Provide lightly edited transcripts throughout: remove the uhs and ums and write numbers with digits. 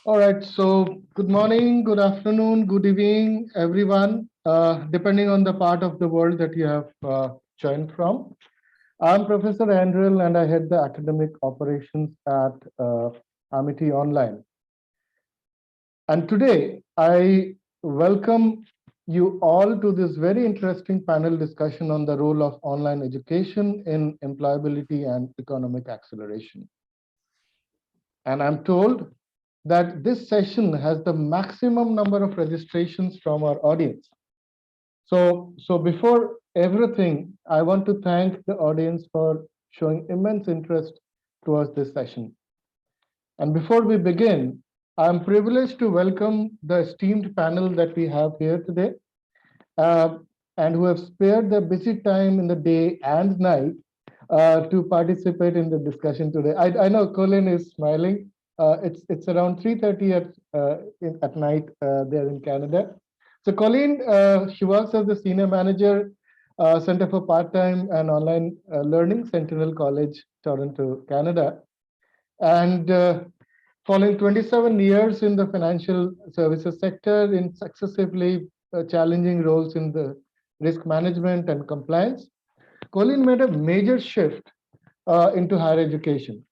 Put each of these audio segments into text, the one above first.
All right, so good morning, good afternoon, good evening, everyone, depending on the part of the world that you have joined from. I'm Professor Aindril, and I head the academic operations at Amity Online. And today, I welcome you all to this very interesting panel discussion on the role of online education in employability and economic acceleration. And I'm told that this session has the maximum number of registrations from our audience. So before everything, I want to thank the audience for showing immense interest towards this session. And before we begin, I'm privileged to welcome the esteemed panel that we have here today, uh, and who have spared their busy time in the day and night to participate in the discussion today. I know Colleen is smiling. It's around 3:30 at night there in Canada. So Colleen, she works as the senior manager, Center for Part-Time and Online Learning, Centennial College, Toronto, Canada. And following 27 years in the financial services sector in successively challenging roles in the risk management and compliance, Colleen made a major shift into higher education.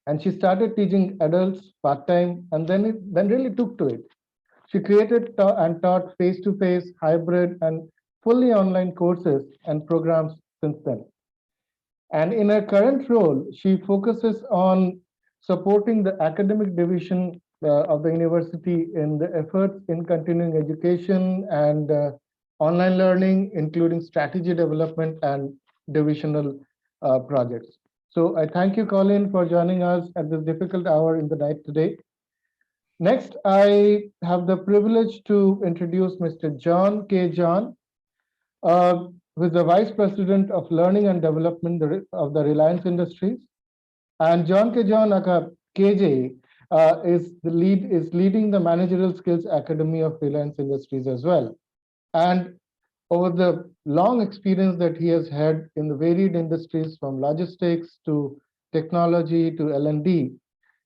And she started teaching adults part-time, and then really took to it. She created and taught face-to-face, hybrid, and fully online courses and programs since then. And in her current role, she focuses on supporting the academic division of the university in the efforts in continuing education and online learning, including strategy development and divisional projects. So I thank you, Colin, for joining us at this difficult hour in the night today. Next, I have the privilege to introduce Mr. John K. John, who is the Vice President of Learning and Development of the Reliance Industries. And John K. John KJ is leading the Managerial Skills Academy of Reliance Industries as well. And over the long experience that he has had in the varied industries from logistics to technology to L&D,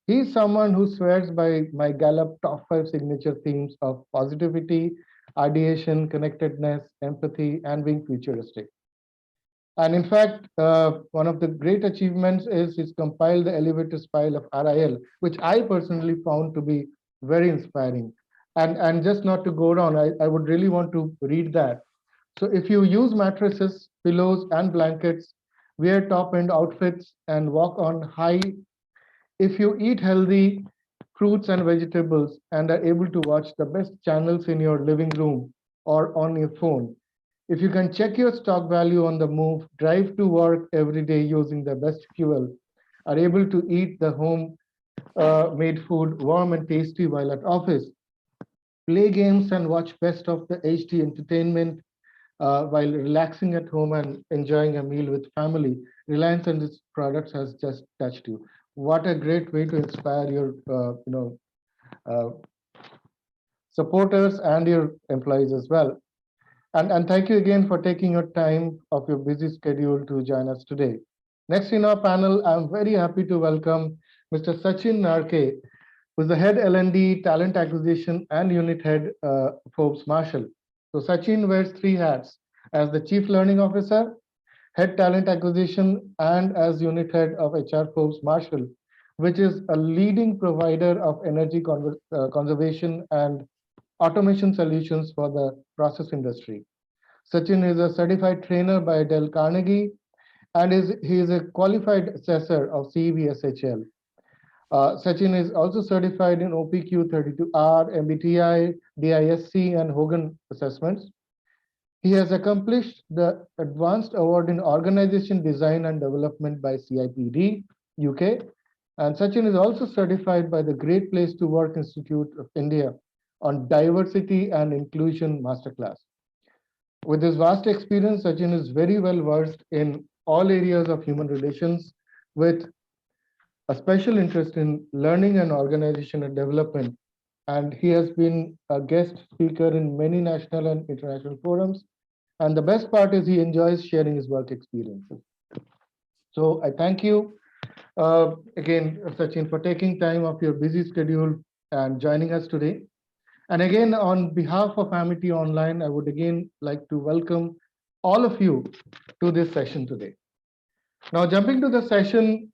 he's someone who swears by my Gallup top 5 signature themes of positivity, ideation, connectedness, empathy, and being futuristic. And in fact, one of the great achievements is he's compiled the elevator spiral of RIL, which I personally found to be very inspiring. And just not to go down, I would really want to read that. So if you use mattresses, pillows, and blankets, wear top-end outfits, and walk on high, if you eat healthy fruits and vegetables and are able to watch the best channels in your living room or on your phone, if you can check your stock value on the move, drive to work every day using the best fuel, are able to eat the home made food warm and tasty while at office, play games and watch best of the HD entertainment while relaxing at home and enjoying a meal with family, Reliance and its products has just touched you. What a great way to inspire your uh, supporters and your employees as well. And thank you again for taking your time of your busy schedule to join us today. Next in our panel, I'm very happy to welcome Mr. Sachin Narke, who's the head L&D, talent acquisition, and unit head Forbes Marshall. So Sachin wears three hats as the chief learning officer, head talent acquisition, and as unit head of HR Forbes Marshall, which is a leading provider of energy conservation and automation solutions for the process industry. Sachin is a certified trainer by Dell Carnegie, and he is a qualified assessor of CEV-SHL. Sachin is also certified in OPQ 32R, MBTI, DISC, and Hogan assessments. He has accomplished the Advanced Award in Organization Design and Development by CIPD, UK. And Sachin is also certified by the Great Place to Work Institute of India on Diversity and Inclusion Masterclass. With his vast experience, Sachin is very well versed in all areas of human relations with a special interest in learning and organization and development. And he has been a guest speaker in many national and international forums. And the best part is he enjoys sharing his work experiences. So I thank you again, Sachin, for taking time off your busy schedule and joining us today. And again, on behalf of Amity Online, I would again like to welcome all of you to this session today. Now, jumping to the session,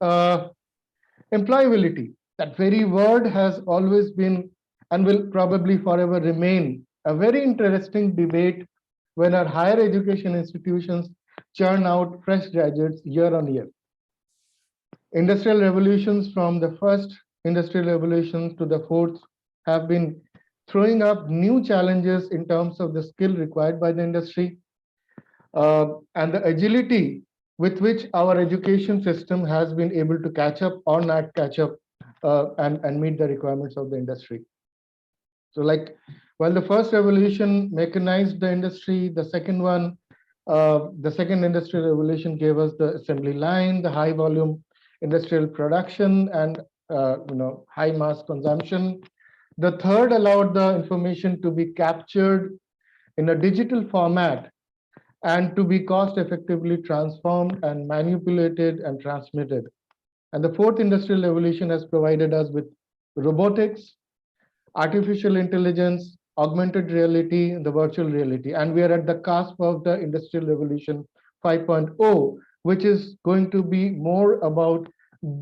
employability, that very word has always been and will probably forever remain a very interesting debate when our higher education institutions churn out fresh graduates year on year. Industrial revolutions, from the first industrial revolutions to the fourth, have been throwing up new challenges in terms of the skill required by the industry and the agility with which our education system has been able to catch up or not catch up and meet the requirements of the industry. So like, while the first revolution mechanized the industry, the second industrial revolution gave us the assembly line, the high volume industrial production and high mass consumption. The third allowed the information to be captured in a digital format and to be cost effectively transformed and manipulated and transmitted. And the fourth industrial revolution has provided us with robotics, artificial intelligence, augmented reality, and the virtual reality. And we are at the cusp of the Industrial Revolution 5.0, which is going to be more about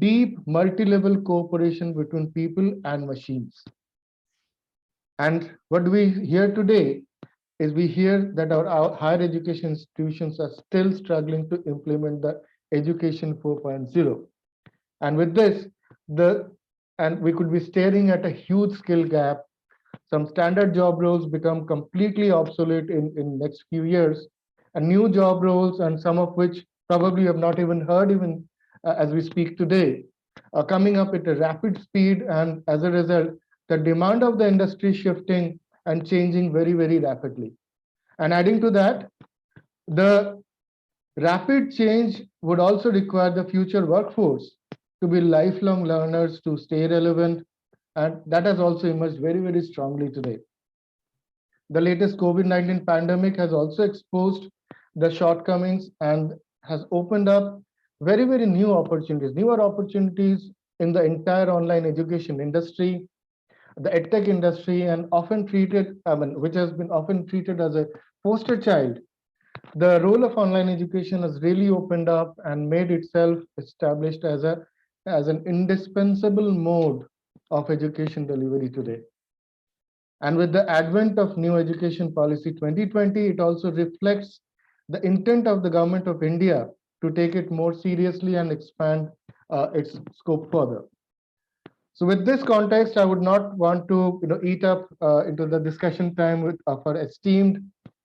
deep multi-level cooperation between people and machines. And what we hear today is we hear that our higher education institutions are still struggling to implement the Education 4.0. And with this, we could be staring at a huge skill gap. Some standard job roles become completely obsolete in next few years, and new job roles, and some of which probably have not even heard as we speak today, are coming up at a rapid speed, and as a result, the demand of the industry shifting and changing very, very rapidly. And adding to that, the rapid change would also require the future workforce to be lifelong learners to stay relevant, and that has also emerged very, very strongly today. The latest COVID-19 pandemic has also exposed the shortcomings and has opened up very, very newer opportunities in the entire online education industry, the edtech industry, and which has been often treated as a poster child. The role of online education has really opened up and made itself established as an indispensable mode of education delivery today. And with the advent of new education policy 2020, it also reflects the intent of the government of India to take it more seriously and expand its scope further. So with this context, I would not want to eat up into the discussion time of our esteemed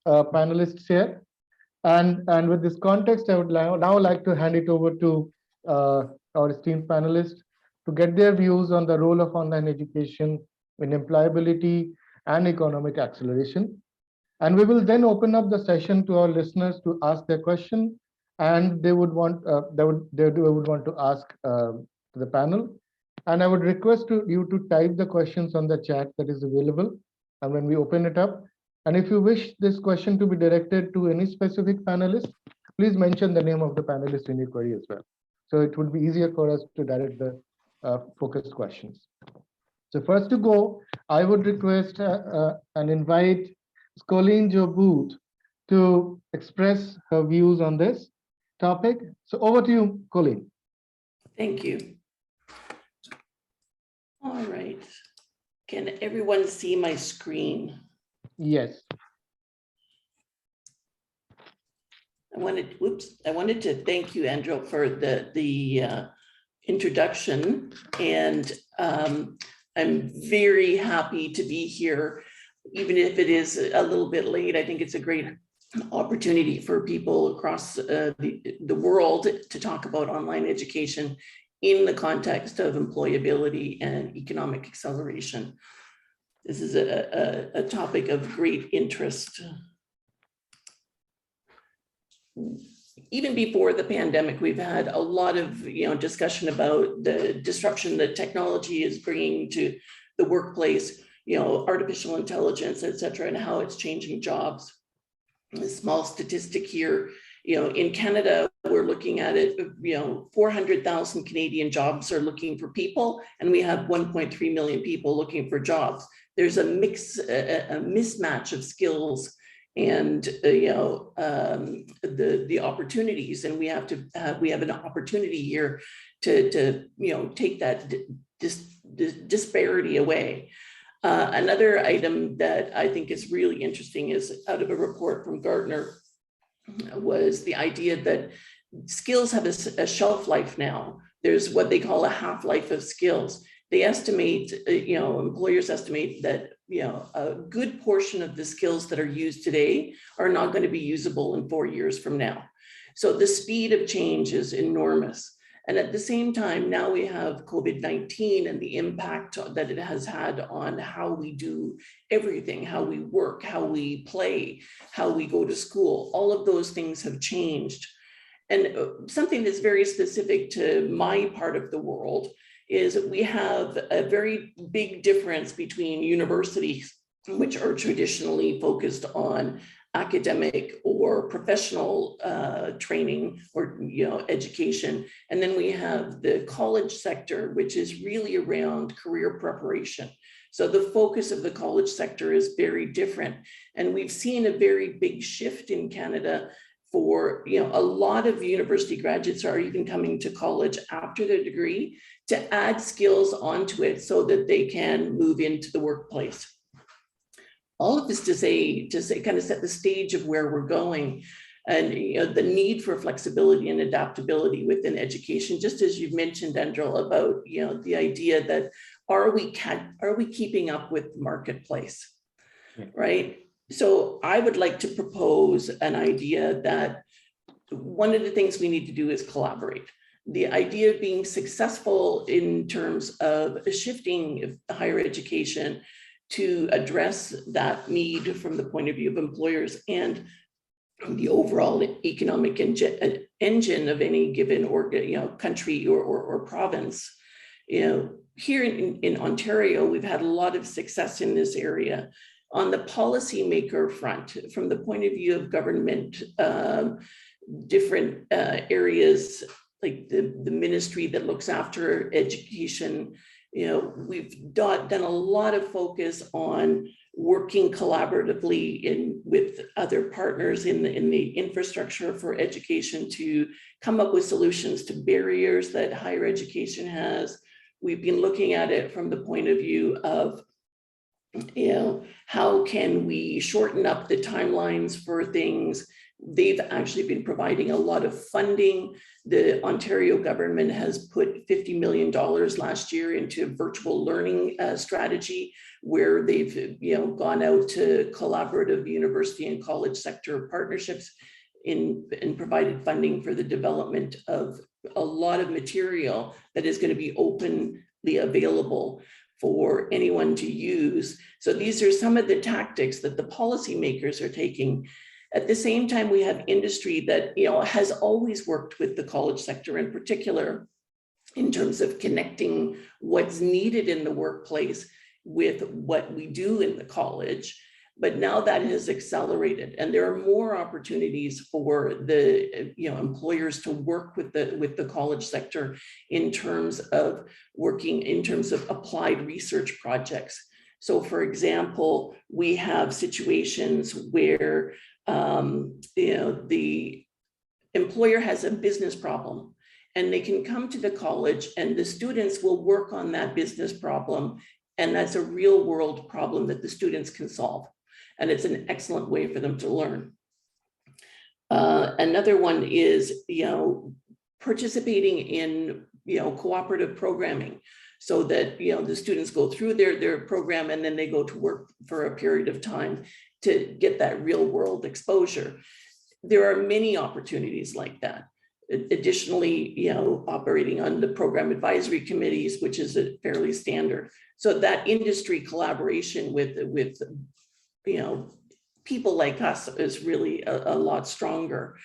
panelists here. And with this context, I would now like to hand it over to our esteemed panelists to get their views on the role of online education in employability and economic acceleration. And we will then open up the session to our listeners to ask their question, and they would want to ask to the panel. And I would request you to type the questions on the chat that is available, and when we open it up. And if you wish this question to be directed to any specific panelist, please mention the name of the panelist in your query as well. So it would be easier for us to direct the focused questions. So first to go, I would request and invite Colleen Booth to express her views on this topic. So over to you, Colleen. Thank you. All right. Can everyone see my screen? Yes. I wanted to thank you, Aindril, for the introduction, and I'm very happy to be here, even if it is a little bit late. I think it's a great opportunity for people across the world to talk about online education in the context of employability and economic acceleration. This is a topic of great interest. Even before the pandemic, we've had a lot of discussion about the disruption that technology is bringing to the workplace, artificial intelligence, et cetera, and how it's changing jobs. A small statistic here, in Canada, we're looking at it, 400,000 Canadian jobs are looking for people, and we have 1.3 million people looking for jobs. There's a mismatch of skills and the opportunities, and we have an opportunity here to take that disparity away. Another item that I think is really interesting is out of a report from Gartner was the idea that skills have a shelf life now. There's what they call a half-life of skills. They estimate, employers estimate that, a good portion of the skills that are used today are not going to be usable in 4 years from now. So the speed of change is enormous. And at the same time, now we have COVID-19 and the impact that it has had on how we do everything, how we work, how we play, how we go to school. All of those things have changed. And something that's very specific to my part of the world is we have a very big difference between universities, which are traditionally focused on academic or professional training or education. And then we have the college sector, which is really around career preparation. So the focus of the college sector is very different. And we've seen a very big shift in Canada for, a lot of university graduates are even coming to college after their degree to add skills onto it so that they can move into the workplace. All of this to say, kind of set the stage of where we're going, and the need for flexibility and adaptability within education. Just as you've mentioned, Aindril, about the idea that are we keeping up with the marketplace, right? So I would like to propose an idea that one of the things we need to do is collaborate. The idea of being successful in terms of shifting higher education to address that need from the point of view of employers and the overall economic engine of any given country or province. Here in Ontario, we've had a lot of success in this area. On the policymaker front, from the point of view of government, different areas like the ministry that looks after education, we've done a lot of focus on working collaboratively with other partners in the infrastructure for education to come up with solutions to barriers that higher education has. We've been looking at it from the point of view of, how can we shorten up the timelines for things? They've actually been providing a lot of funding. The Ontario government has put $50 million last year into a virtual learning strategy, where they've gone out to collaborative university and college sector partnerships and provided funding for the development of a lot of material that is going to be openly available for anyone to use. So these are some of the tactics that the policymakers are taking. At the same time, we have industry that has always worked with the college sector in particular in terms of connecting what's needed in the workplace with what we do in the college. But now that has accelerated, and there are more opportunities for the employers to work with the college sector in terms of working in terms of applied research projects. So, for example, we have situations where the employer has a business problem, and they can come to the college, and the students will work on that business problem, and that's a real world problem that the students can solve. And it's an excellent way for them to learn. Another one is, participating in, cooperative programming, so that, the students go through their program and then they go to work for a period of time to get that real world exposure. There are many opportunities like that. Additionally, operating on the program advisory committees, which is a fairly standard. So that industry collaboration with people like us is really a lot stronger.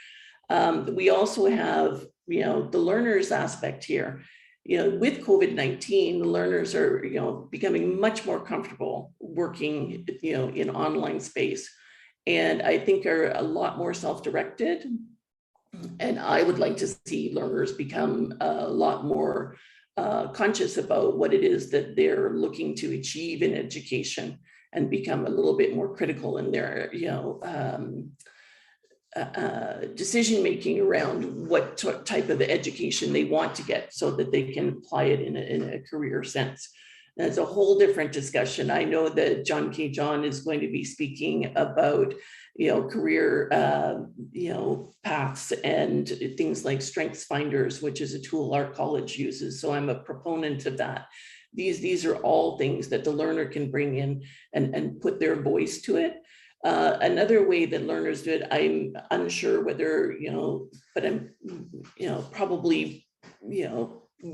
We also have, the learners aspect here. With COVID-19, the learners are, becoming much more comfortable working, in online space, and I think are a lot more self-directed. And I would like to see learners become a lot more conscious about what it is that they're looking to achieve in education, and become a little bit more critical in their, decision making around what type of education they want to get, so that they can apply it in a career sense. That's a whole different discussion. I know that John K. John is going to be speaking about, career, paths and things like Strengths Finders, which is a tool our college uses. So I'm a proponent of that. These are all things that the learner can bring in and put their voice to it. Another way that learners do it, I'm unsure whether, but I'm, probably,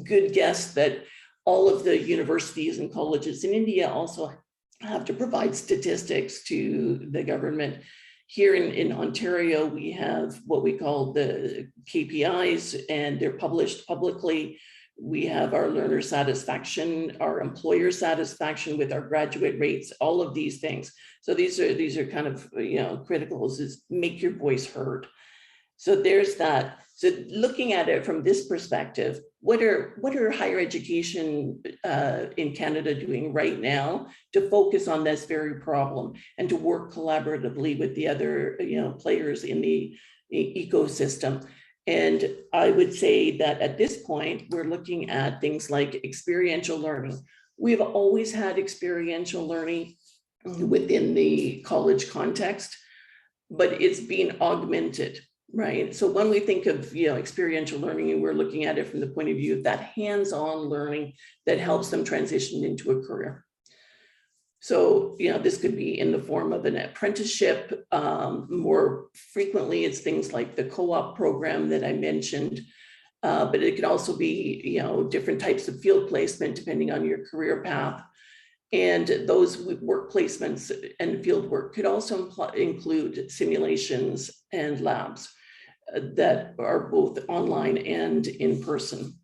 good guess that all of the universities and colleges in India also have to provide statistics to the government. Here in Ontario, we have what we call the KPIs, and they're published publicly. We have our learner satisfaction, our employer satisfaction with our graduate rates, all of these things. So these are kind of, critical, is make your voice heard. So there's that. So looking at it from this perspective, what are higher education in Canada doing right now to focus on this very problem and to work collaboratively with the other, players in the ecosystem? And I would say that at this point, we're looking at things like experiential learning. We've always had experiential learning within the college context, but it's being augmented, right? So when we think of, experiential learning, and we're looking at it from the point of view of that hands-on learning that helps them transition into a career. So, this could be in the form of an apprenticeship. More frequently, it's things like the co-op program that I mentioned, but it could also be, different types of field placement depending on your career path. And those work placements and field work could also include simulations and labs that are both online and in person.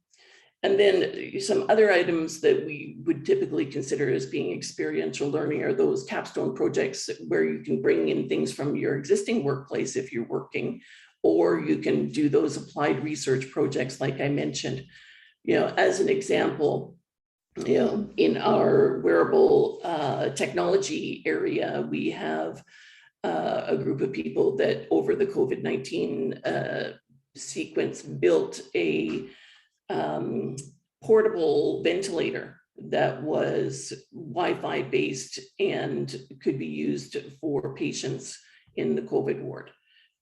And then some other items that we would typically consider as being experiential learning are those capstone projects where you can bring in things from your existing workplace if you're working, or you can do those applied research projects like I mentioned. As an example, in our wearable technology area, we have a group of people that over the COVID-19 sequence built a portable ventilator that was Wi-Fi based and could be used for patients in the COVID ward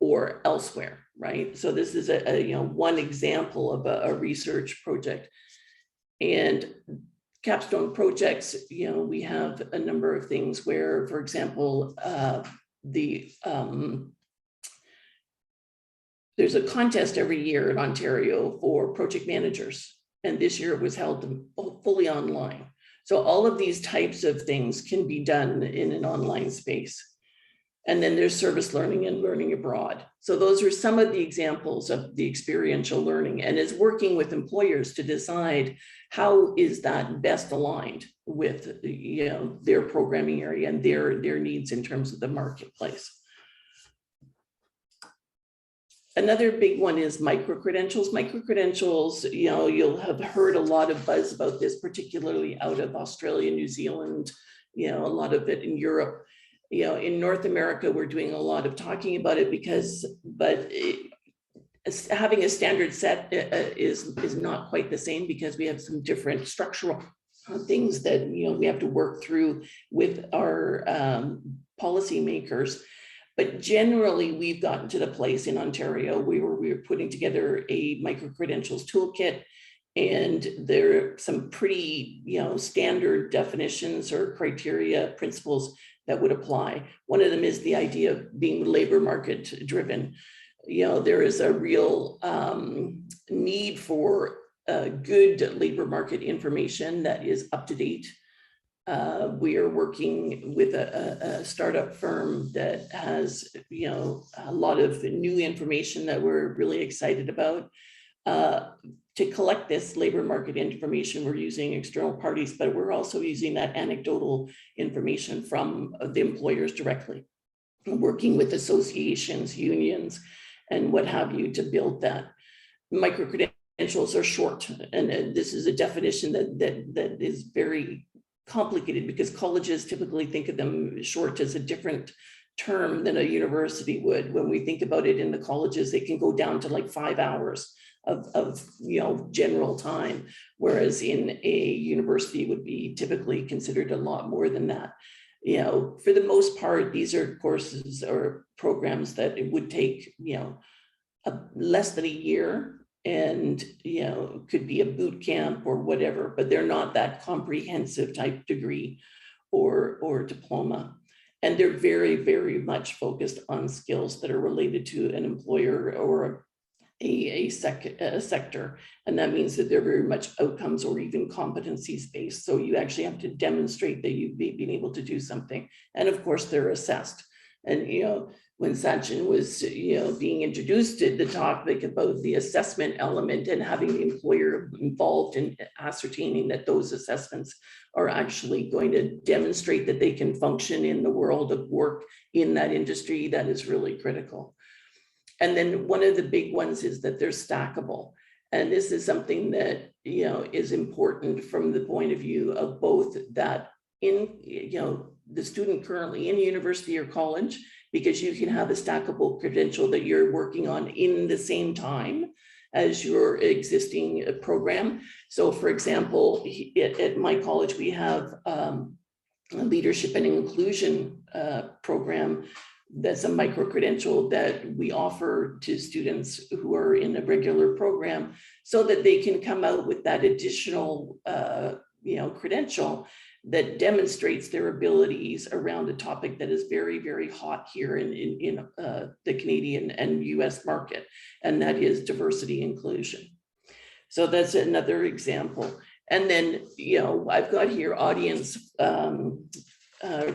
or elsewhere, right? So this is a one example of a research project. And capstone projects, we have a number of things where, for example, there's a contest every year in Ontario for project managers. And this year it was held fully online. So all of these types of things can be done in an online space. And then there's service learning and learning abroad. So those are some of the examples of the experiential learning, and is working with employers to decide how is that best aligned with their programming area and their needs in terms of the marketplace. Another big one is micro-credentials. Micro-credentials, you'll have heard a lot of buzz about this, particularly out of Australia, New Zealand, a lot of it in Europe. In North America, we're doing a lot of talking about it having a standard set is not quite the same, because we have some different structural things that we have to work through with our policymakers. But generally, we've gotten to the place in Ontario where we were putting together a micro-credentials toolkit, and there are some pretty standard definitions or criteria, principles that would apply. One of them is the idea of being labor market driven. There is a real need for good labor market information that is up to date. We are working with a startup firm that has a lot of new information that we're really excited about. To collect this labor market information, we're using external parties, but we're also using that anecdotal information from the employers directly, working with associations, unions, and what have you to build that. Micro-credentials are short, and this is a definition that is very complicated because colleges typically think of them short as a different term than a university would. When we think about it in the colleges, they can go down to like 5 hours of general time, whereas in a university would be typically considered a lot more than that. For the most part, these are courses or programs that it would take less than a year, and could be a boot camp or whatever, but they're not that comprehensive type degree or diploma. And they're very, very much focused on skills that are related to an employer or a sector. And that means that they're very much outcomes or even competencies based. So you actually have to demonstrate that you've been able to do something. And of course, they're assessed. And, when Sachin was, being introduced to the topic about the assessment element and having the employer involved in ascertaining that those assessments are actually going to demonstrate that they can function in the world of work in that industry, that is really critical. And then one of the big ones is that they're stackable. And this is something that, is important from the point of view of both that in, the student currently in university or college, because you can have a stackable credential that you're working on in the same time as your existing program. So for example, at my college, we have a leadership and inclusion program that's a micro-credential that we offer to students who are in a regular program so that they can come out with that additional credential that demonstrates their abilities around a topic that is very, very hot here in the Canadian and US market, and that is diversity inclusion. So that's another example. And then, I've got here audience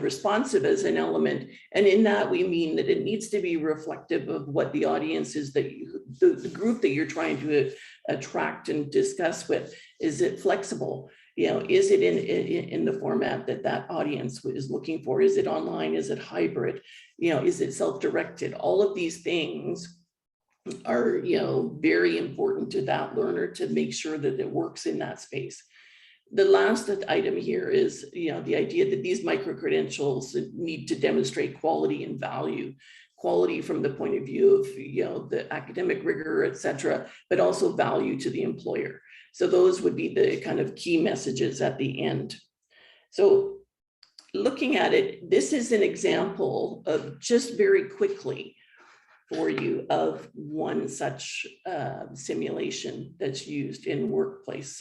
responsive as an element. And in that, we mean that it needs to be reflective of what the audience is that the group that you're trying to attract and discuss with. Is it flexible? Is it in the format that audience is looking for? Is it online? Is it hybrid? Is it self-directed? All of these things are, very important to that learner to make sure that it works in that space. The last item here is, the idea that these micro-credentials need to demonstrate quality and value. Quality from the point of view of, the academic rigor, et cetera, but also value to the employer. So those would be the kind of key messages at the end. So looking at it, this is an example of just very quickly for you of one such simulation that's used in workplace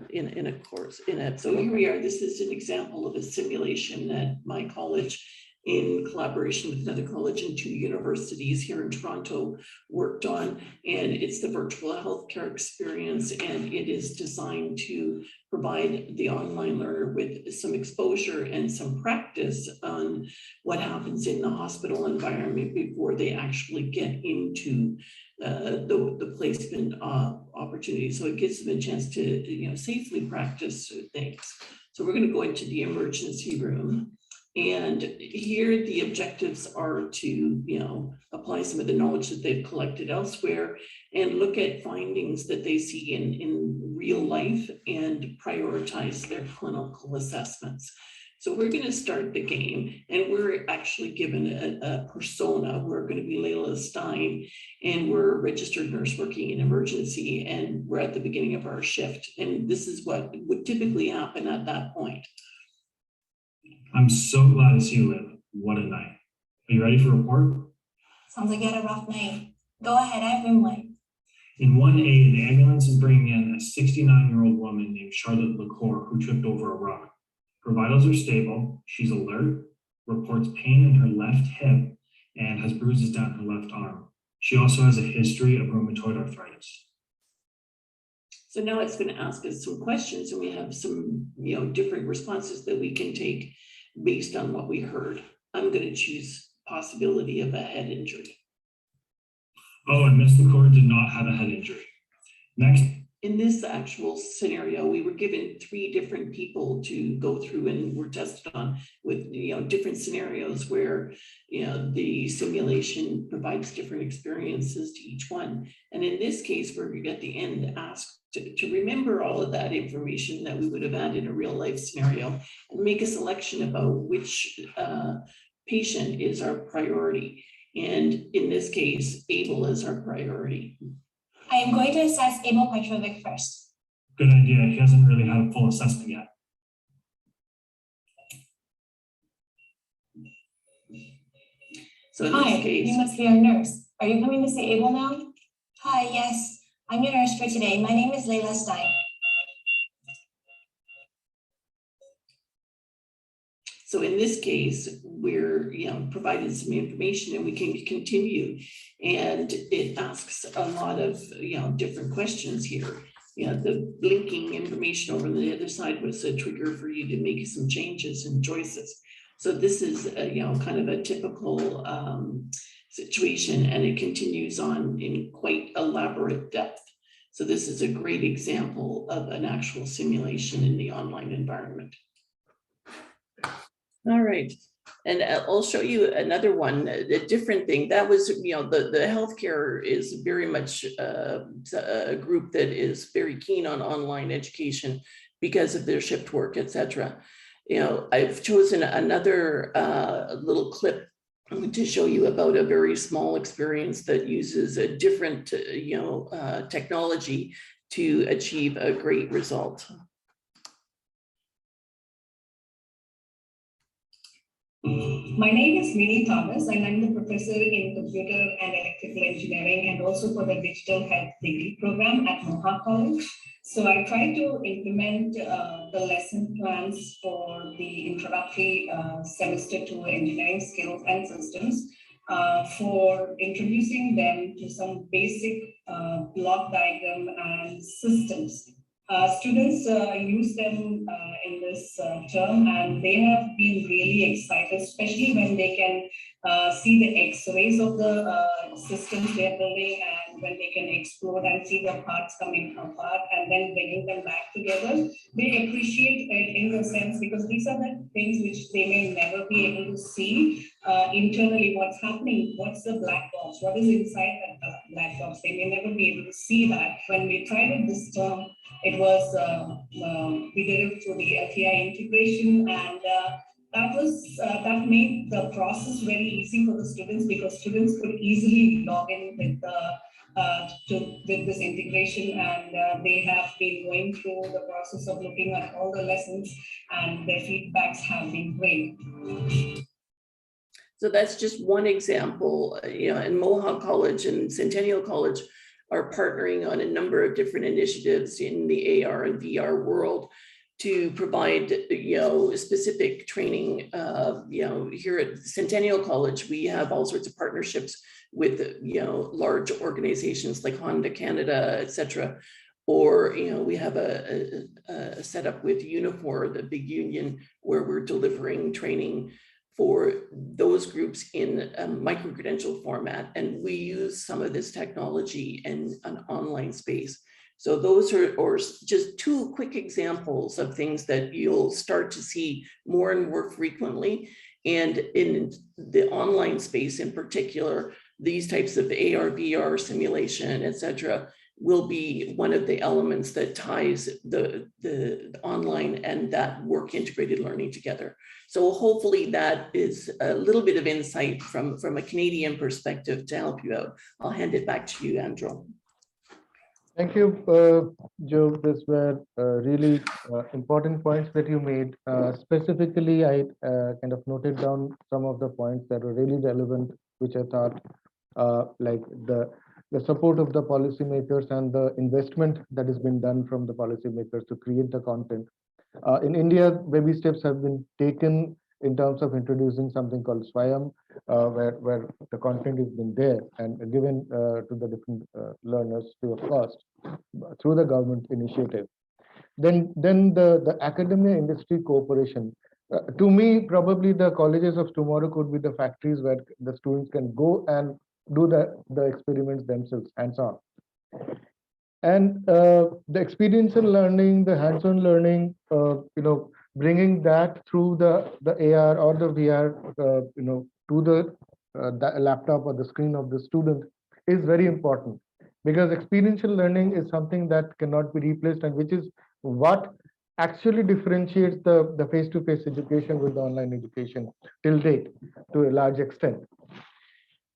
in a course. So here we are. This is an example of a simulation at my college in collaboration with another college and 2 universities here in Toronto worked on, and it's the virtual healthcare experience, and it is designed to provide the online learner with some exposure and some practice on what happens in the hospital environment before they actually get into the placement opportunity. So it gives them a chance to safely practice things. So we're going to go into the emergency room. And here the objectives are to, apply some of the knowledge that they've collected elsewhere and look at findings that they see in real life and prioritize their clinical assessments. So we're going to start the game, and we're actually given a persona. We're going to be Layla Stein, and we're a registered nurse working in emergency, and we're at the beginning of our shift. And this is what would typically happen at that point. I'm so glad to see you, Liv. What a night. Are you ready for a report? Sounds like you had a rough night. Go ahead, I've been waiting. In 1A, the ambulance is bringing in a 69-year-old woman named Charlotte LaCour who tripped over a rock. Her vitals are stable, she's alert, reports pain in her left hip, and has bruises down her left arm. She also has a history of rheumatoid arthritis. So now it's going to ask us some questions, and we have some different responses that we can take based on what we heard. I'm going to choose possibility of a head injury. Oh, and Ms. LaCour did not have a head injury. Next, in this actual scenario, we were given 3 different people to go through and were tested on with, different scenarios where, the simulation provides different experiences to each one. And in this case, we're at the end asked to remember all of that information that we would have had in a real life scenario and make a selection about which patient is our priority. And in this case, able is our priority. I am going to assess Abel Petrovic first. Good idea. He hasn't really had a full assessment yet. So in Hi, this case, you must be our nurse. Are you coming to see Abel now? Hi, yes, I'm your nurse for today. My name is Layla Stein. so in this case, we're provided some information and we can continue. And it asks a lot of different questions here. The blinking information over on the other side was a trigger for you to make some changes and choices. So this is kind of a typical situation, and it continues on in quite elaborate depth. So this is a great example of an actual simulation in the online environment. All right, and I'll show you another one, a different thing. That was, the healthcare is very much a group that is very keen on online education because of their shift work, etc. I've chosen another little clip to show you about a very small experience that uses a different, technology to achieve a great result. My name is Minnie Thomas, and I'm the professor in computer and electrical engineering and also for the digital health degree program at Mohawk College. So I try to implement the lesson plans for the introductory semester to engineering skills and systems for introducing them to some basic block diagram and systems. Students use them in this term, and they have been really excited, especially when they can see the X-rays of the systems they're building, and when they can explode and see the parts coming apart and then bringing them back together. They appreciate it in the sense because these are the things which they may never be able to see internally. What's happening? What's the black box? What is inside that black box? They may never be able to see that. When we tried it this term, it was, we did it through the LTI integration, and that made the process very easy for the students because students could easily log in with with this integration, and they have been going through the process of looking at all the lessons, and their feedbacks have been great. So that's just one example. In Mohawk College and Centennial College are partnering on a number of different initiatives in the AR and VR world to provide, specific training. Here at Centennial College, we have all sorts of partnerships with, large organizations like Honda Canada, etc. Or, we have a setup with Unifor, the big union, where we're delivering training for those groups in a micro-credential format. And we use some of this technology in an online space. So those are just two quick examples of things that you'll start to see more and more frequently. And in the online space in particular, these types of AR, VR simulation, et cetera, will be one of the elements that ties the online and that work integrated learning together. So hopefully that is a little bit of insight from a Canadian perspective to help you out. I'll hand it back to you, Aindril. Thank you, Joe. These were really important points that you made. Specifically, I kind of noted down some of the points that were really relevant, which I thought like the support of the policymakers and the investment that has been done from the policymakers to create the content. In India, baby steps have been taken in terms of introducing something called Swayam, where the content has been there and given to the different learners free of cost through the government initiative. Then the academia industry cooperation. To me, probably the colleges of tomorrow could be the factories where the students can go and do the experiments themselves hands-on. And the experiential learning, the hands-on learning, bringing that through the AR or the VR, to the laptop or the screen of the student is very important, because experiential learning is something that cannot be replaced, and which is what actually differentiates the face-to-face education with the online education till date to a large extent.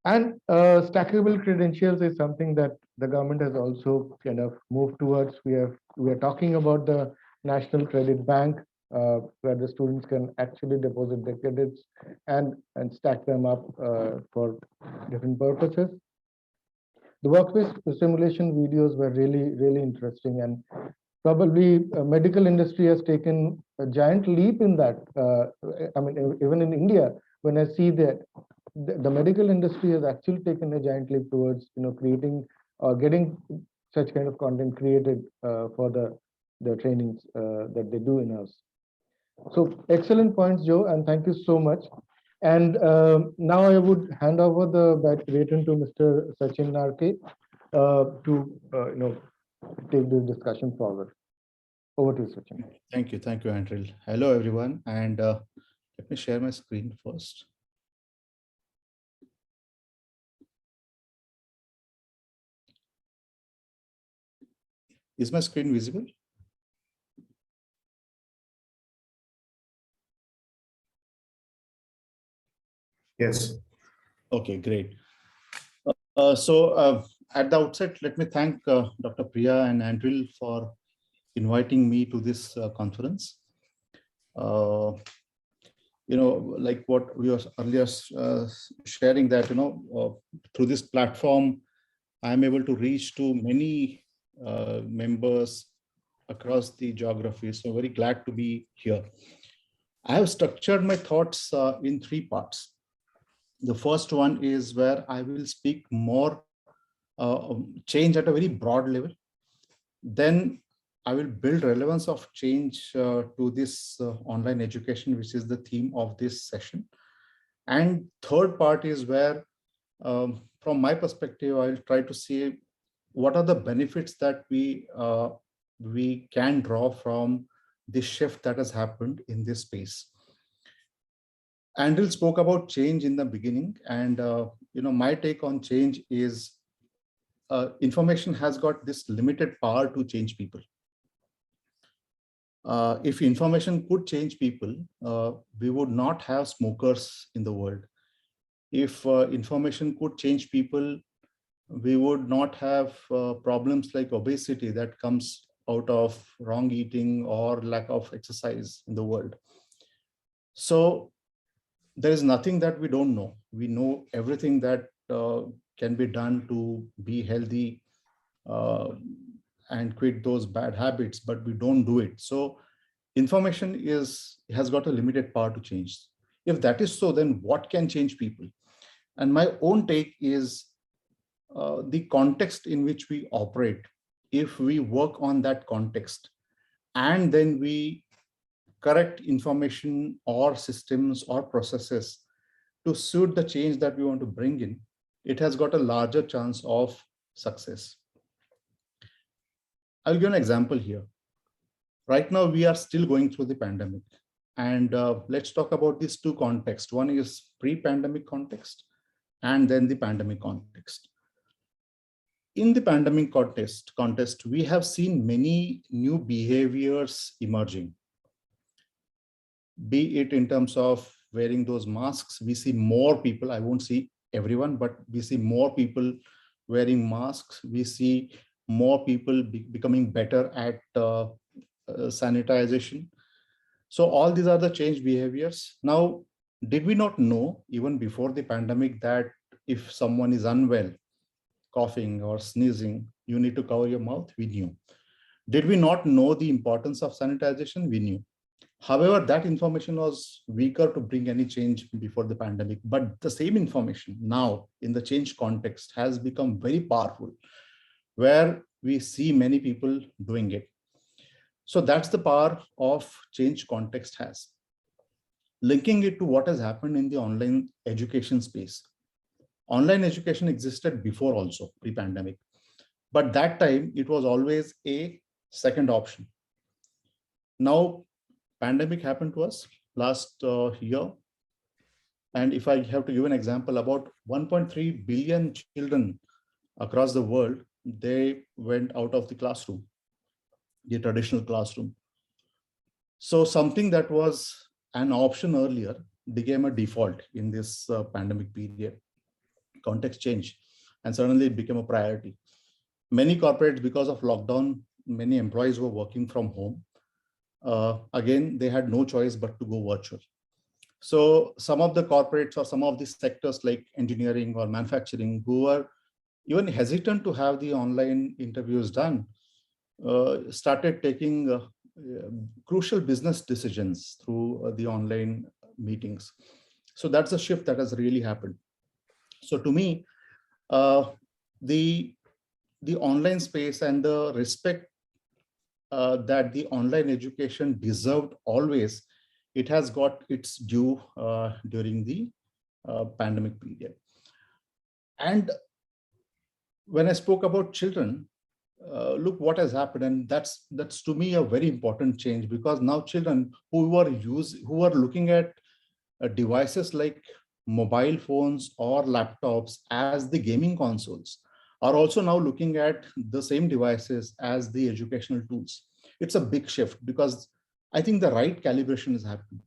And stackable credentials is something that the government has also kind of moved towards. We are talking about the National Credit Bank, where the students can actually deposit their credits and stack them up for different purposes. The workplace simulation videos were really interesting, and probably medical industry has taken a giant leap in that. I mean, even in India, when I see that the medical industry has actually taken a giant leap towards creating or getting such kind of content created for the trainings that they do in house. So excellent points, Joe, and thank you so much. And now I would hand over the baton to Mr. Sachin Narke to take this discussion forward. Over to you, Sachin. Thank you, Aindril. Hello, everyone, and let me share my screen first. Is my screen visible? Yes. Okay, great. So at the outset, let me thank Dr. Priya and Aindril for inviting me to this conference. Like what we were earlier sharing, that through this platform, I am able to reach to many members across the geography. So very glad to be here. I have structured my thoughts in three parts. The first one is where I will speak more change at a very broad level. Then I will build relevance of change to this online education, which is the theme of this session. And third part is where, from my perspective, I'll try to see what are the benefits that we can draw from this shift that has happened in this space. Aindril spoke about change in the beginning, and my take on change is information has got this limited power to change people. If information could change people, we would not have smokers in the world. If information could change people, we would not have problems like obesity that comes out of wrong eating or lack of exercise in the world. So there is nothing that we don't know. We know everything that can be done to be healthy and quit those bad habits, but we don't do it. So information has got a limited power to change. If that is so, then what can change people? And my own take is the context in which we operate. If we work on that context and then we correct information or systems or processes to suit the change that we want to bring in, it has got a larger chance of success. I'll give an example here. Right now, we are still going through the pandemic. And let's talk about these two contexts. One is pre-pandemic context and then the pandemic context. In the pandemic context, we have seen many new behaviors emerging. Be it in terms of wearing those masks, we see more people, I won't see everyone, but we see more people wearing masks. We see more people becoming better at sanitization. So all these are the change behaviors. Now, did we not know even before the pandemic that if someone is unwell, coughing or sneezing, you need to cover your mouth? We knew. Did we not know the importance of sanitization? We knew. However, that information was weaker to bring any change before the pandemic. But the same information now in the change context has become very powerful, where we see many people doing it. So that's the power of change context has. Linking it to what has happened in the online education space. Online education existed before also, pre-pandemic. But that time it was always a second option. Now, pandemic happened to us last year. And if I have to give an example, about 1.3 billion children across the world, they went out of the classroom, the traditional classroom. So something that was an option earlier became a default in this pandemic period. Context changed, and suddenly it became a priority. Many corporates, because of lockdown, many employees were working from home. Again, they had no choice but to go virtual. So some of the corporates or some of the sectors like engineering or manufacturing who were even hesitant to have the online interviews done started taking crucial business decisions through the online meetings. So that's a shift that has really happened. So to me, the online space and the respect that the online education deserved always, it has got its due during the pandemic period. And when I spoke about children, look what has happened, and that's to me a very important change, because now children who are looking at devices like mobile phones or laptops as the gaming consoles are also now looking at the same devices as the educational tools. It's a big shift because I think the right calibration is happening.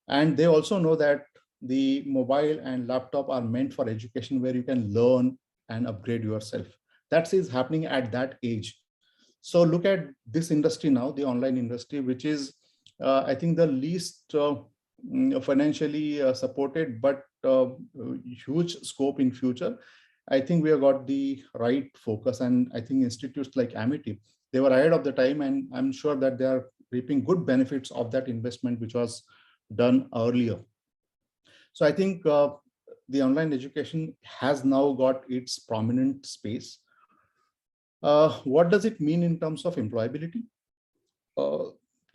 And they also know that the mobile and laptop are meant for education where you can learn and upgrade yourself. That is happening at that age. So look at this industry now, the online industry, which is, I think, the least financially supported, but huge scope in future. I think we have got the right focus, and I think institutes like Amity, they were ahead of the time, and I'm sure that they are reaping good benefits of that investment, which was done earlier. So I think the online education has now got its prominent space. What does it mean in terms of employability?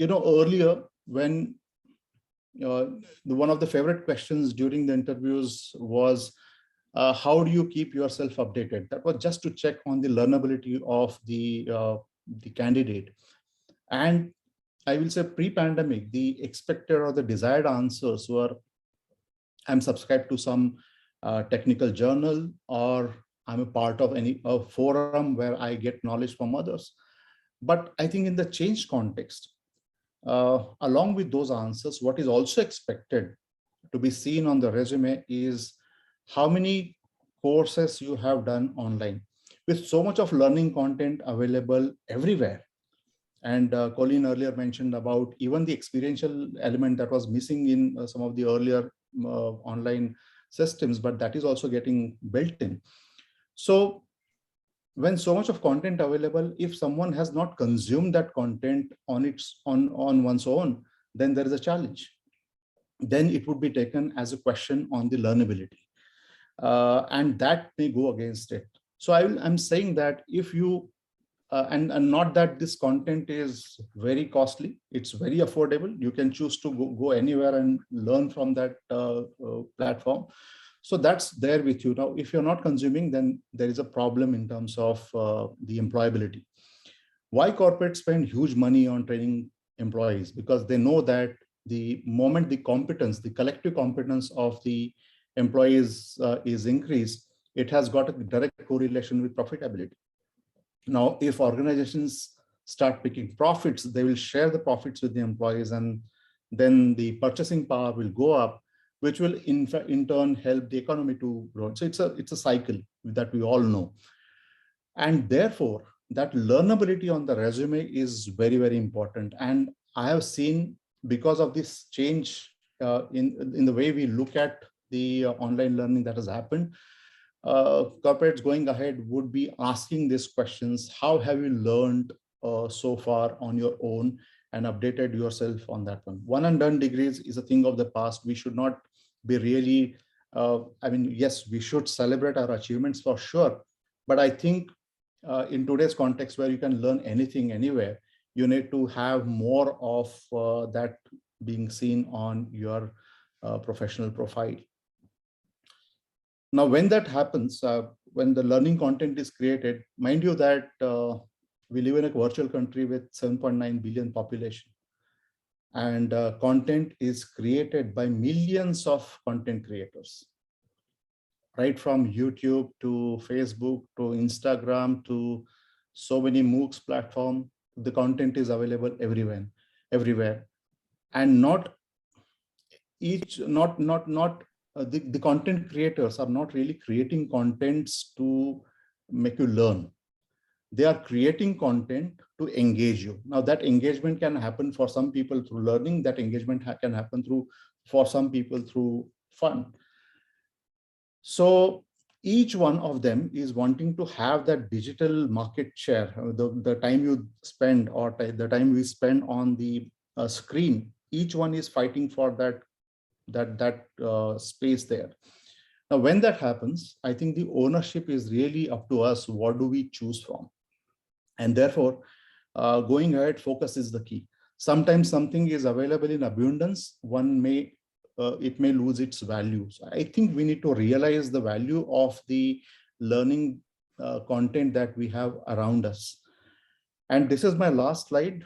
Earlier when one of the favorite questions during the interviews was, how do you keep yourself updated? That was just to check on the learnability of the candidate. And I will say pre-pandemic, the expected or the desired answers were, I'm subscribed to some technical journal, or I'm a part of any forum where I get knowledge from others. But I think in the change context, along with those answers, what is also expected to be seen on the resume is how many courses you have done online. With so much of learning content available everywhere. And Colleen earlier mentioned about even the experiential element that was missing in some of the earlier online systems, but that is also getting built in. So when so much of content available, if someone has not consumed that content on one's own, then there is a challenge. Then it would be taken as a question on the learnability. And that may go against it. So I'm saying that if you, and not that this content is very costly, it's very affordable. You can choose to go anywhere and learn from that platform. So that's there with you. Now, if you're not consuming, then there is a problem in terms of the employability. Why corporates spend huge money on training employees? Because they know that the moment the competence, the collective competence of the employees is increased, it has got a direct correlation with profitability. Now, if organizations start picking profits, they will share the profits with the employees, and then the purchasing power will go up, which will in turn help the economy to grow. So it's a cycle that we all know. And therefore, that learnability on the resume is very, very important. And I have seen, because of this change in the way we look at the online learning that has happened, corporates going ahead would be asking these questions. How have you learned so far on your own and updated yourself on that one? One and done degrees is a thing of the past. We should not be really, yes, we should celebrate our achievements for sure. But I think in today's context where you can learn anything, anywhere, you need to have more of that being seen on your professional profile. Now, when that happens, when the learning content is created, mind you that we live in a virtual country with 7.9 billion population, and content is created by millions of content creators, right from YouTube to Facebook to Instagram to so many MOOCs platform. The content is available everywhere, and not the content creators are not really creating contents to make you learn. They are creating content to engage you. Now that engagement can happen for some people through learning, that engagement can happen for some people through fun. So each one of them is wanting to have that digital market share. The time you spend or the time we spend on the screen, each one is fighting for that space there. Now, when that happens, I think the ownership is really up to us. What do we choose from? And therefore, going ahead, focus is the key. Sometimes something is available in abundance, it may lose its value. So I think we need to realize the value of the learning content that we have around us. And this is my last slide.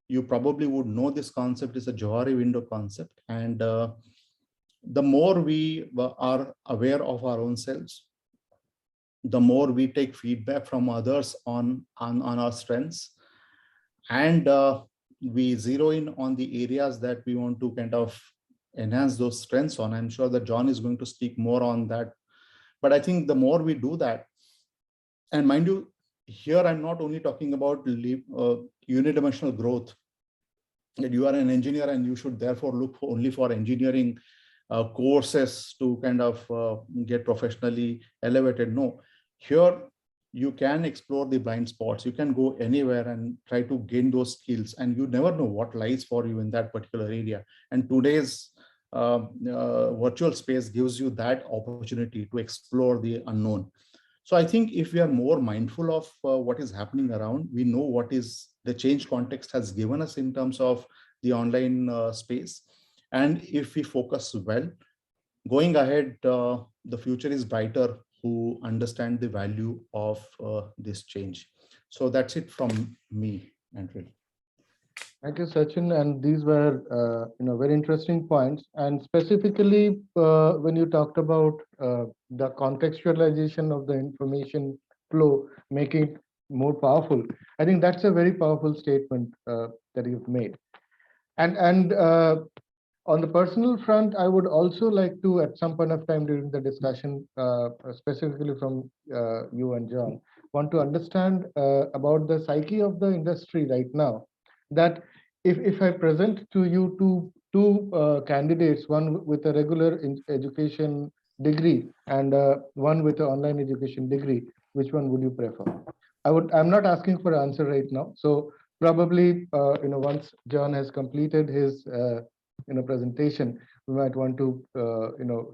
You probably would know this concept is a Johari window concept. And the more we are aware of our own selves, the more we take feedback from others on our strengths, and we zero in on the areas that we want to kind of enhance those strengths on. I'm sure that John is going to speak more on that. But I think the more we do that, and mind you, here I'm not only talking about unidimensional growth, that you are an engineer and you should therefore look only for engineering courses to kind of get professionally elevated. No, here you can explore the blind spots. You can go anywhere and try to gain those skills, and you never know what lies for you in that particular area. And today's virtual space gives you that opportunity to explore the unknown. So I think if we are more mindful of what is happening around, we know what is the change context has given us in terms of the online space. And if we focus well, going ahead, the future is brighter who understand the value of this change. So that's it from me, Aindril. Thank you, Sachin. And these were, very interesting points. And specifically, when you talked about the contextualization of the information flow, making it more powerful, I think that's a very powerful statement that you've made. And on the personal front, I would also like to, at some point of time during the discussion, specifically from you and John, want to understand about the psyche of the industry right now. That if I present to you two candidates, one with a regular education degree and one with an online education degree, which one would you prefer? I'm not asking for an answer right now. So probably, once John has completed his presentation, we might want to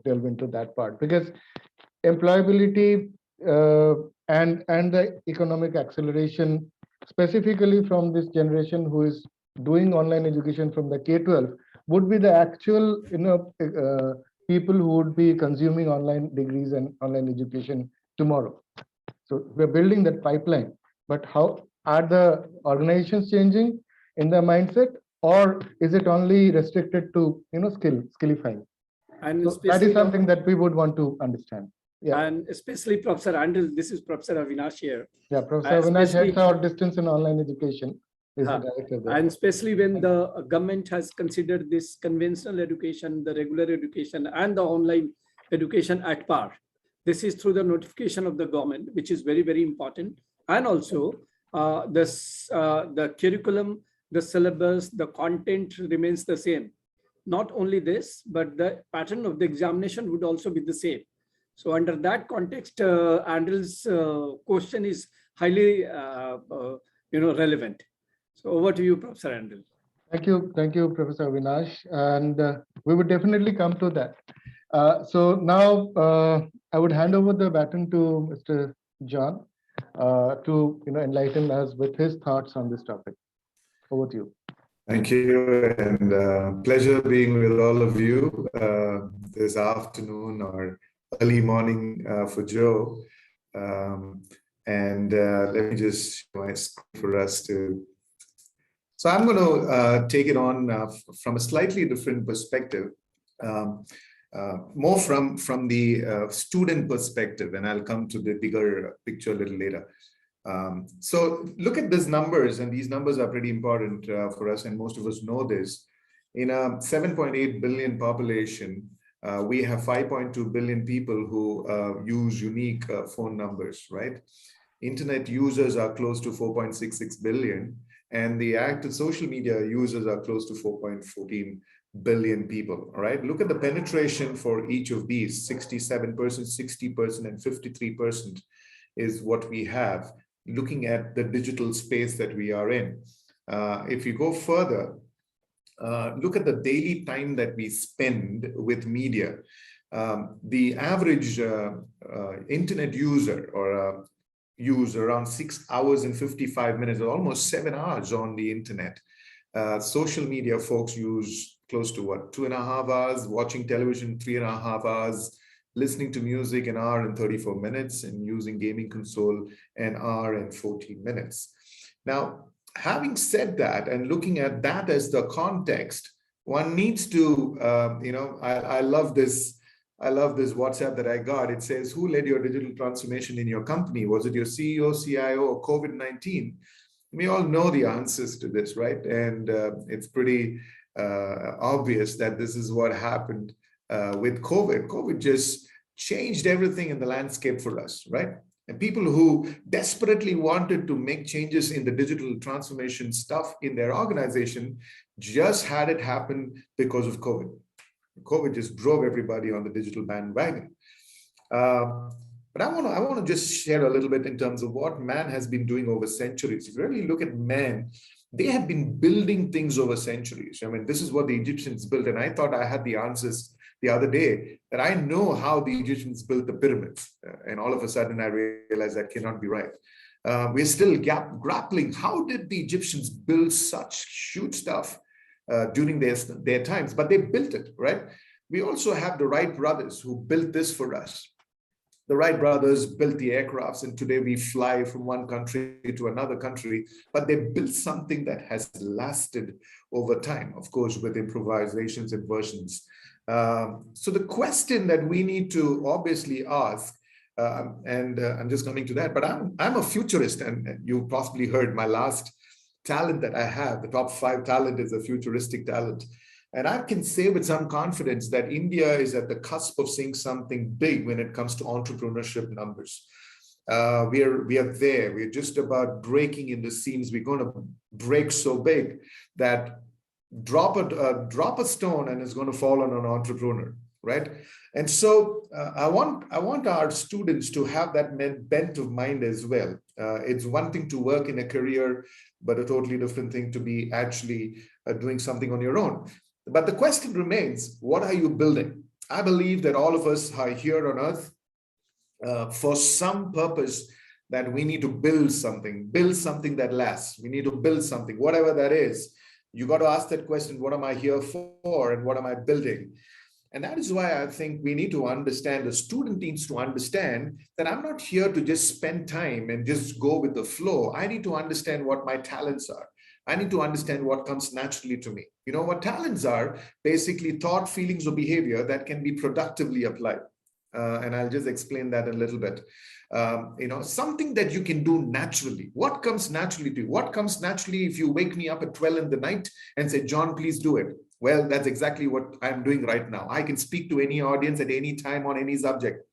delve into that part, because employability and the economic acceleration, specifically from this generation who is doing online education from the K-12, would be the actual people who would be consuming online degrees and online education tomorrow. So we're building that pipeline, but how are the organizations changing in their mindset, or is it only restricted to skillifying? And so that is something that we would want to understand. Yeah. And especially Professor Aindril, this is Professor Avinash here. Yeah, Professor Avinash heads our distance in online education. Is the director there. And especially when the government has considered this conventional education, the regular education, and the online education at par. This is through the notification of the government, which is very, very important. And also the curriculum, the syllabus, the content remains the same. Not only this, but the pattern of the examination would also be the same. So under that context, Aindril's question is highly relevant. So over to you, Professor Aindril. Thank you, Professor Avinash, and we would definitely come to that. So now I would hand over the baton to Mr. John to enlighten us with his thoughts on this topic. Over to you. Thank you, and pleasure being with all of you this afternoon or early morning for Joe. And let me just for us to. So I'm going to take it on from a slightly different perspective, more from the student perspective, and I'll come to the bigger picture a little later. So look at these numbers, and these numbers are pretty important for us, and most of us know this. In a 7.8 billion population, we have 5.2 billion people who use unique phone numbers, right? Internet users are close to 4.66 billion, and the active social media users are close to 4.14 billion people, all right? Look at the penetration for each of these, 67%, 60%, and 53% is what we have, looking at the digital space that we are in. If you go further, look at the daily time that we spend with media. The average internet user or use around 6 hours and 55 minutes, or almost 7 hours on the internet. Social media folks use close to what, 2.5 hours, watching television 3.5 hours, listening to music an hour and 34 minutes, and using gaming console an hour and 14 minutes. Now, having said that, and looking at that as the context, one needs to, I love this WhatsApp that I got. It says, who led your digital transformation in your company? Was it your CEO, CIO, or COVID-19? We all know the answers to this, right? And it's pretty obvious that this is what happened with COVID. COVID just changed everything in the landscape for us, right? And people who desperately wanted to make changes in the digital transformation stuff in their organization just had it happen because of COVID. COVID just drove everybody on the digital bandwagon. But I want to just share a little bit in terms of what man has been doing over centuries. If you really look at man, they have been building things over centuries. I mean, this is what the Egyptians built. And I thought I had the answers the other day, that I know how the Egyptians built the pyramids. And all of a sudden I realized that cannot be right. We're still grappling. How did the Egyptians build such huge stuff during their times? But they built it, right? We also have the Wright brothers who built this for us. The Wright brothers built the aircrafts, and today we fly from one country to another country, but they built something that has lasted over time, of course, with improvisations and versions. So the question that we need to obviously ask, and I'm just coming to that, but I'm a futurist, and you possibly heard my last talent that I have, the top 5 talent is a futuristic talent. And I can say with some confidence that India is at the cusp of seeing something big when it comes to entrepreneurship numbers. We are there. We're just about breaking in the seams. We're going to break so big that drop a stone and it's going to fall on an entrepreneur, right? And so I want our students to have that bent of mind as well. It's one thing to work in a career, but a totally different thing to be actually doing something on your own. But the question remains, what are you building? I believe that all of us are here on earth for some purpose, that we need to build something that lasts. We need to build something, whatever that is. You got to ask that question, what am I here for and what am I building? And that is why I think we need to understand, the student needs to understand that I'm not here to just spend time and just go with the flow. I need to understand what my talents are. I need to understand what comes naturally to me. You know what talents are? Basically thought, feelings, or behavior that can be productively applied. And I'll just explain that a little bit. Something that you can do naturally. What comes naturally to you? What comes naturally if you wake me up at 12 in the night and say, John, please do it? Well, that's exactly what I'm doing right now. I can speak to any audience at any time on any subject,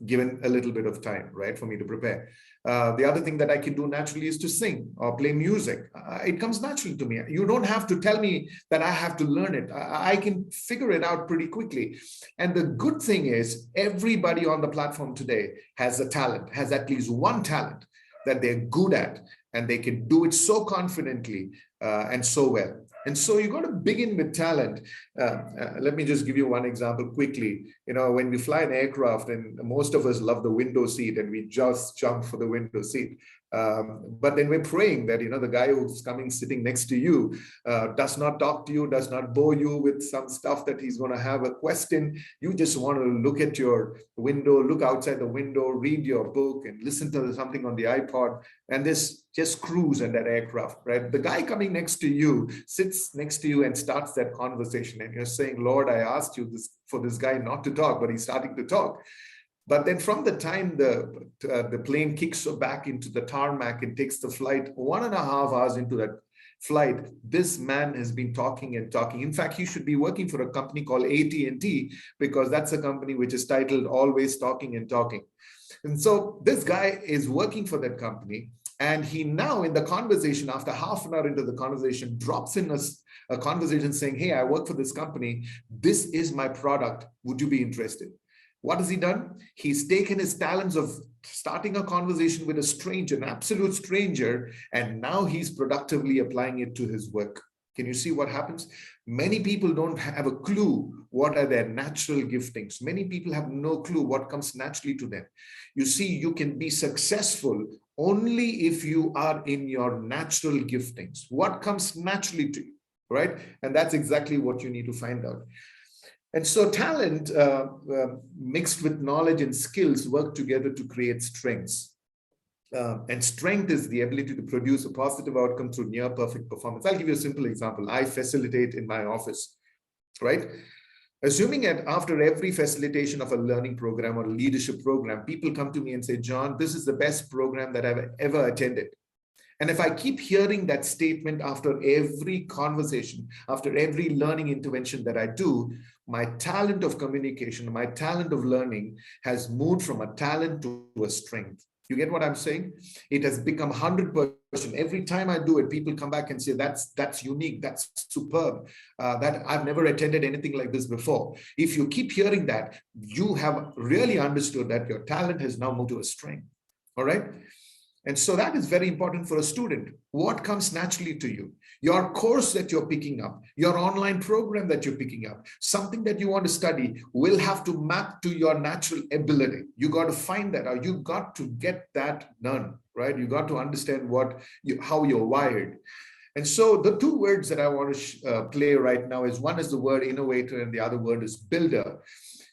given a little bit of time, right, for me to prepare. The other thing that I can do naturally is to sing or play music. It comes naturally to me. You don't have to tell me that I have to learn it. I can figure it out pretty quickly. And the good thing is everybody on the platform today has a talent, has at least one talent that they're good at, and they can do it so confidently and so well. And so you got to begin with talent. Let me just give you one example quickly. When we fly an aircraft, and most of us love the window seat and we just jump for the window seat. But then we're praying that, the guy who's coming sitting next to you does not talk to you, does not bore you with some stuff that he's going to have a question. You just want to look at your window, look outside the window, read your book and listen to something on the iPod, and this just cruise in that aircraft, right? The guy coming next to you sits next to you and starts that conversation, and you're saying, Lord, I asked you for this guy not to talk, but he's starting to talk. But then from the time the plane kicks back into the tarmac and takes the flight, 1.5 hours into that flight, this man has been talking and talking. In fact, he should be working for a company called AT&T, because that's a company which is titled Always Talking and Talking. And so this guy is working for that company. And he now in the conversation, after half an hour into the conversation, drops in a conversation saying, hey, I work for this company. This is my product. Would you be interested? What has he done? He's taken his talents of starting a conversation with a stranger, an absolute stranger, and now he's productively applying it to his work. Can you see what happens? Many people don't have a clue what are their natural giftings. Many people have no clue what comes naturally to them. You see, you can be successful only if you are in your natural giftings. What comes naturally to you, right? And that's exactly what you need to find out. And so talent mixed with knowledge and skills work together to create strengths. And strength is the ability to produce a positive outcome through near perfect performance. I'll give you a simple example. I facilitate in my office, right? Assuming that after every facilitation of a learning program or a leadership program, people come to me and say, John, this is the best program that I've ever attended. And if I keep hearing that statement after every conversation, after every learning intervention that I do, my talent of communication, my talent of learning has moved from a talent to a strength. You get what I'm saying? It has become 100%. Every time I do it, people come back and say, that's unique, that's superb, that I've never attended anything like this before. If you keep hearing that, you have really understood that your talent has now moved to a strength. All right? And so that is very important for a student. What comes naturally to you? Your course that you're picking up, your online program that you're picking up, something that you want to study will have to map to your natural ability. You got to find that, or you got to get that done, right? You got to understand how you're wired. And so the two words that I want to play right now is, one is the word innovator and the other word is builder.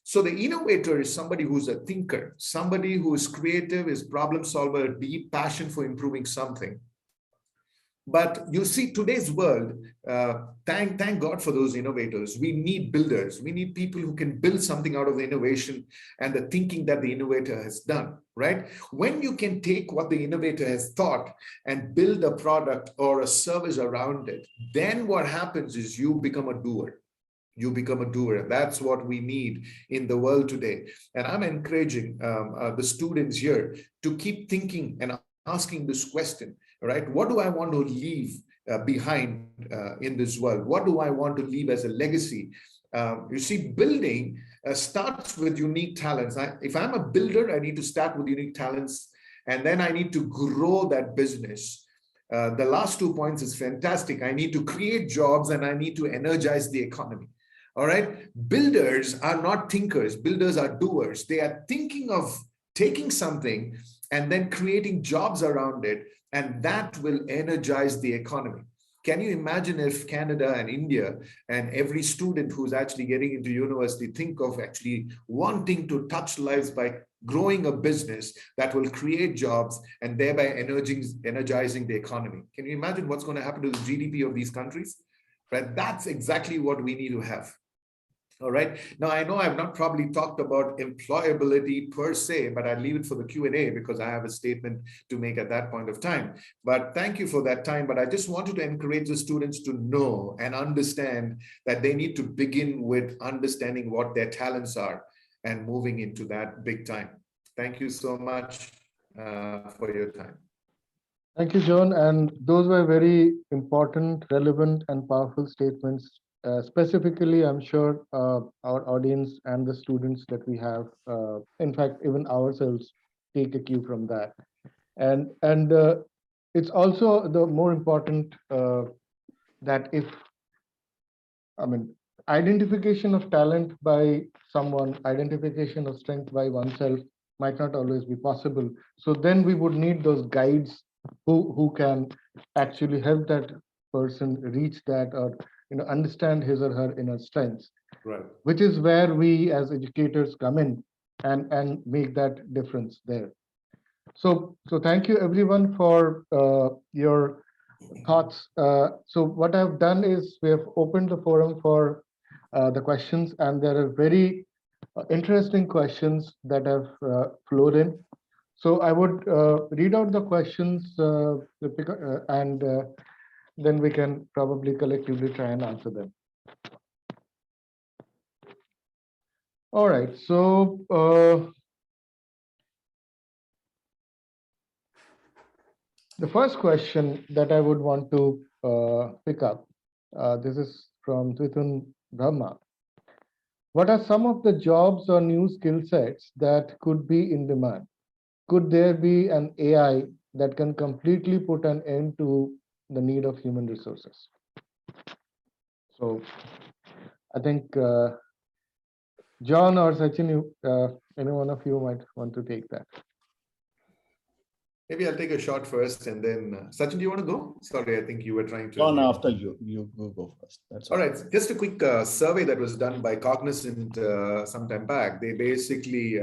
So the innovator is somebody who's a thinker, somebody who is creative, is problem solver, a deep passion for improving something. But you see, today's world, thank God for those innovators. We need builders. We need people who can build something out of the innovation and the thinking that the innovator has done, right? When you can take what the innovator has thought and build a product or a service around it, then what happens is you become a doer. You become a doer. That's what we need in the world today. And I'm encouraging the students here to keep thinking and asking this question, right? What do I want to leave behind in this world? What do I want to leave as a legacy? You see, building starts with unique talents. If I'm a builder, I need to start with unique talents, and then I need to grow that business. The last 2 points is fantastic. I need to create jobs and I need to energize the economy. All right. Builders are not thinkers. Builders are doers. They are thinking of taking something and then creating jobs around it, and that will energize the economy. Can you imagine if Canada and India and every student who's actually getting into university think of actually wanting to touch lives by growing a business that will create jobs and thereby energizing the economy? Can you imagine what's going to happen to the GDP of these countries? Right? That's exactly what we need to have. All right. Now, I know I've not probably talked about employability per se, but I'll leave it for the Q&A because I have a statement to make at that point of time. But thank you for that time. But I just wanted to encourage the students to know and understand that they need to begin with understanding what their talents are and moving into that big time. Thank you so much for your time. Thank you, John. And those were very important, relevant, and powerful statements. Specifically, I'm sure our audience and the students that we have, in fact, even ourselves, take a cue from that. And it's also the more important that identification of talent by someone, identification of strength by oneself might not always be possible. So then we would need those guides who can actually help that person reach that, or understand his or her inner strengths. Right. Which is where we as educators come in and make that difference there. So thank you everyone for your thoughts. So what I've done is we have opened the forum for the questions, and there are very interesting questions that have flowed in. So I would read out the questions and then we can probably collectively try and answer them. All right, so the first question that I would want to pick up, this is from Twitun Brahma. What are some of the jobs or new skill sets that could be in demand? Could there be an AI that can completely put an end to the need of human resources? So I think John or Sachin, any one of you might want to take that. Maybe I'll take a shot first, and then Sachin, do you want to go? Sorry, I think you were trying to. John, after you go first. That's all right. Just a quick survey that was done by Cognizant some time back. They basically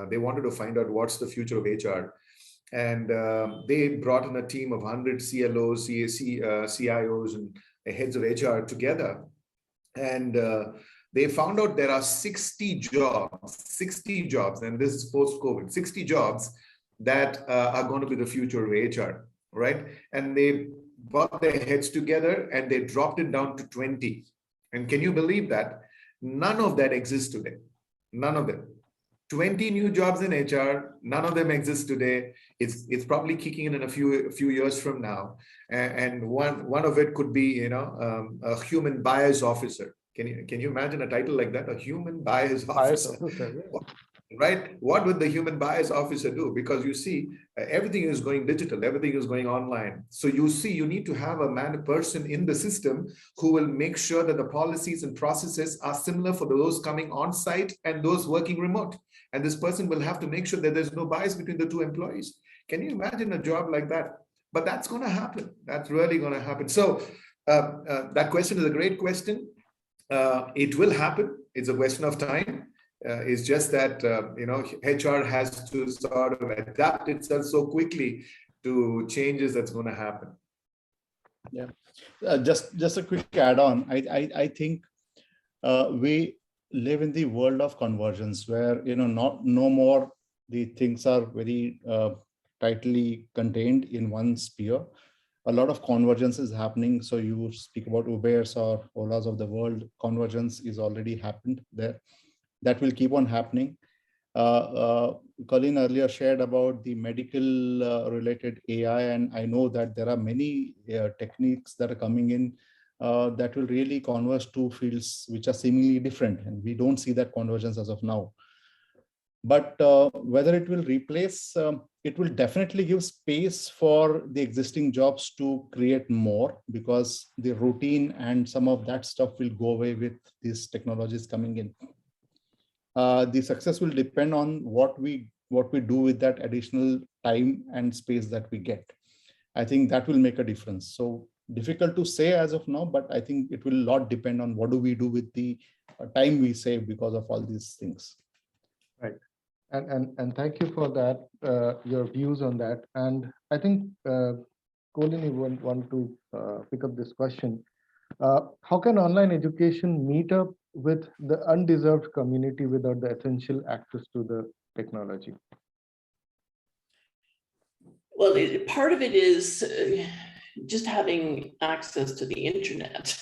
they wanted to find out what's the future of HR, and they brought in a team of 100 CLOs, CIOs, and heads of HR together, and they found out there are 60 jobs, and this is post-COVID, 60 jobs that are going to be the future of HR, right? And they got their heads together and they dropped it down to 20. And can you believe that? None of that exists today. None of them. 20 new jobs in HR, none of them exist today. It's probably kicking in a few years from now. And one of it could be, a human bias officer. Can you imagine a title like that? A human bias officer. Right? What would the human bias officer do? Because you see, everything is going digital, everything is going online. So you need to have a person in the system who will make sure that the policies and processes are similar for those coming on site and those working remote. And this person will have to make sure that there's no bias between the two employees. Can you imagine a job like that? But that's going to happen. That's really going to happen. So that question is a great question. It will happen. It's a question of time. It's just that HR has to sort of adapt itself so quickly to changes that's going to happen. Yeah, just a quick add-on. I think we live in the world of convergence, where no more the things are very tightly contained in one sphere. A lot of convergence is happening. So you speak about Ubers or Olas of the world. Convergence is already happened there. That will keep on happening. Colleen earlier shared about the medical related AI, and I know that there are many techniques that are coming in that will really converge two fields which are seemingly different, and we don't see that convergence as of now. But whether it will replace, it will definitely give space for the existing jobs to create more, because the routine and some of that stuff will go away with these technologies coming in. The success will depend on what we do with that additional time and space that we get. I think that will make a difference. So difficult to say as of now, but I think it will a lot depend on what do we do with the time we save because of all these things. Right. And thank you for that, your views on that. And I think, Colleen, you want to pick up this question. How can online education meet up with the undeserved community without the essential access to the technology? Well, part of it is just having access to the internet.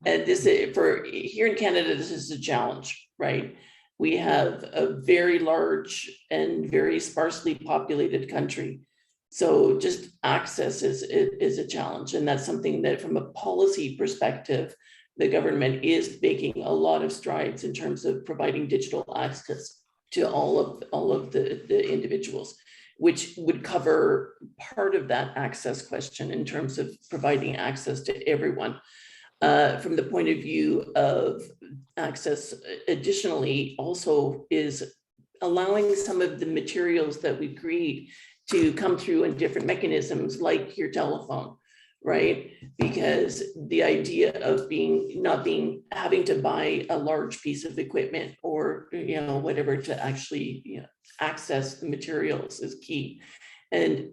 And this, for here in Canada, this is a challenge, right? We have a very large and very sparsely populated country. So just access is a challenge. And that's something that from a policy perspective, the government is making a lot of strides in terms of providing digital access to all of the individuals, which would cover part of that access question in terms of providing access to everyone. From the point of view of access, additionally, also is allowing some of the materials that we create to come through in different mechanisms like your telephone, right? Because the idea of having to buy a large piece of equipment or, whatever to actually, access the materials is key. And,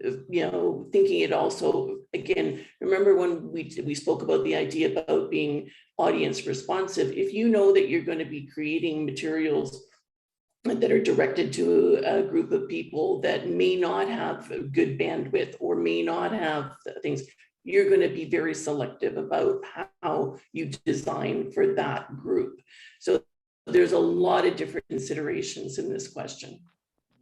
thinking it also, again, remember when we spoke about the idea about being audience responsive, if you know that you're going to be creating materials that are directed to a group of people that may not have good bandwidth or may not have things, you're going to be very selective about how you design for that group. So there's a lot of different considerations in this question.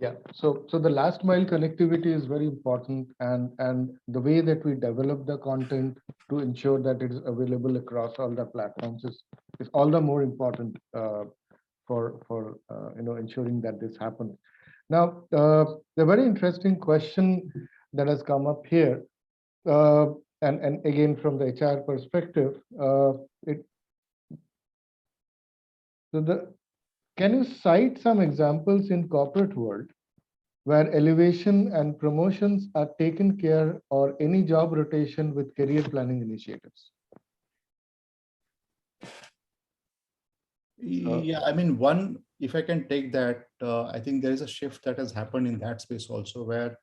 Yeah, so the last mile connectivity is very important, and the way that we develop the content to ensure that it is available across all the platforms is all the more important for ensuring that this happens. Now, the very interesting question that has come up here, and again from the HR perspective, can you cite some examples in corporate world where elevation and promotions are taken care or any job rotation with career planning initiatives? Yeah, I mean, one, if I can take that, I think there is a shift that has happened in that space also, where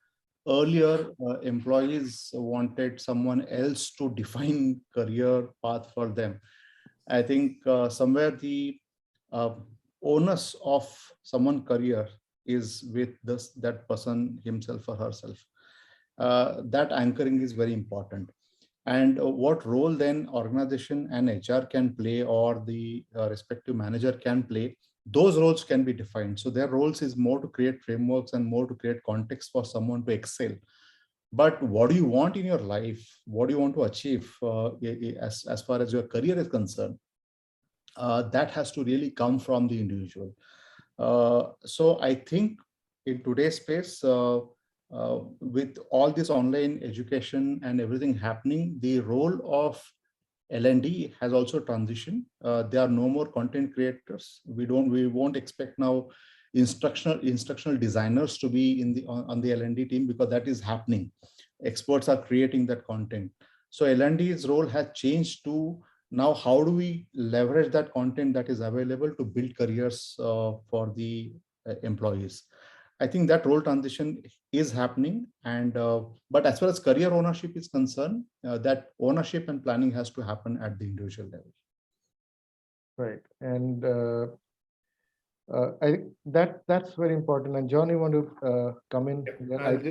earlier employees wanted someone else to define career path for them. I think somewhere the onus of someone's career is with that person himself or herself. That anchoring is very important. And what role then organization and HR can play, or the respective manager can play, those roles can be defined. So their roles is more to create frameworks and more to create context for someone to excel. But what do you want in your life? What do you want to achieve as far as your career is concerned? That has to really come from the individual. So I think in today's space, with all this online education and everything happening, the role of L&D has also transitioned. There are no more content creators. We won't expect now instructional designers to be on the L&D team, because that is happening. Experts are creating that content. So L&D's role has changed to now how do we leverage that content that is available to build careers for the employees. I think that role transition is happening, and but as far as career ownership is concerned, that ownership and planning has to happen at the individual level. Right, and I that's very important. And John, you want to come in?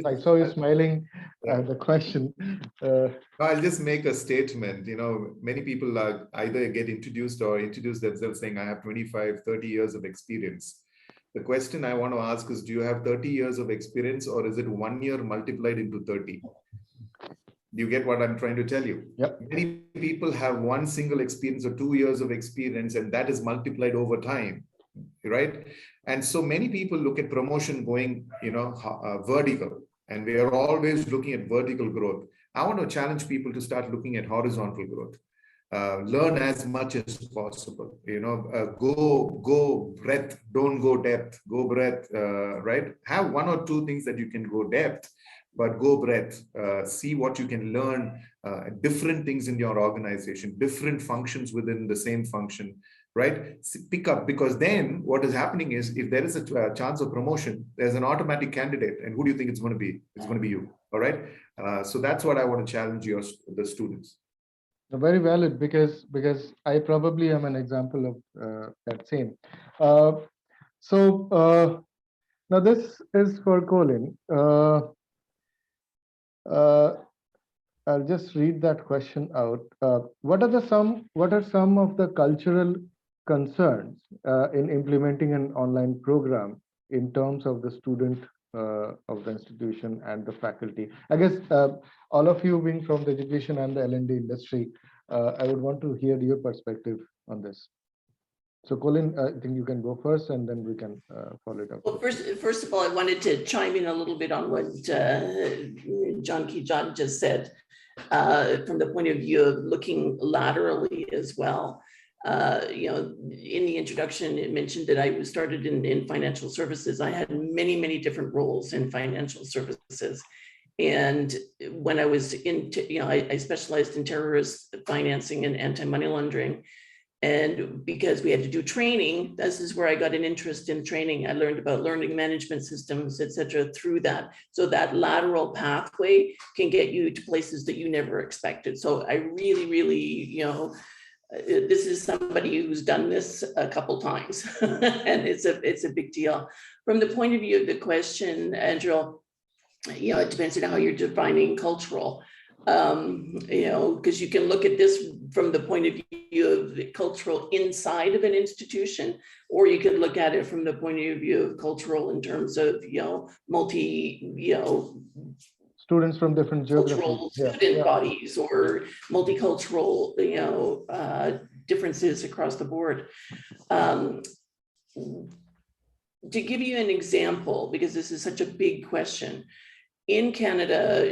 I saw you smiling at the question. I'll just make a statement. Many people either get introduced or introduce themselves saying, I have 25, 30 years of experience. The question I want to ask is, do you have 30 years of experience, or is it 1 year multiplied into 30? Do you get what I'm trying to tell you? Yep. Many people have one single experience or 2 years of experience, and that is multiplied over time, right? And so many people look at promotion going, vertical, and we are always looking at vertical growth. I want to challenge people to start looking at horizontal growth. Learn as much as possible, go breadth, don't go depth, go breadth, right? Have 1 or 2 things that you can go depth, but go breadth. See what you can learn, different things in your organization, different functions within the same function, right? Pick up, because then what is happening is, if there is a chance of promotion, there's an automatic candidate, and who do you think it's going to be? It's going to be you, all right? So that's what I want to challenge the students. Very valid, because I probably am an example of that same. So now this is for Colleen. I'll just read that question out. What are some of the cultural concerns in implementing an online program in terms of the student of the institution and the faculty? I guess all of you being from the education and the L&D industry, I would want to hear your perspective on this. So Colleen, I think you can go first, and then we can follow it up. Well, first of all, I wanted to chime in a little bit on what John Kijan just said, from the point of view of looking laterally as well. In the introduction, it mentioned that I was started in financial services. I had many, many different roles in financial services. And when I was I specialized in terrorist financing and anti-money laundering. And because we had to do training, this is where I got an interest in training. I learned about learning management systems, et cetera, through that. So that lateral pathway can get you to places that you never expected. So I really, really, this is somebody who's done this a couple times, and it's a big deal. From the point of view of the question, Aindril, it depends on how you're defining cultural. Because you can look at this from the point of view of the cultural inside of an institution, or you could look at it from the point of view of cultural in terms of, students from different cultural geographies. student bodies or multicultural, differences across the board. To give you an example, because this is such a big question, in Canada,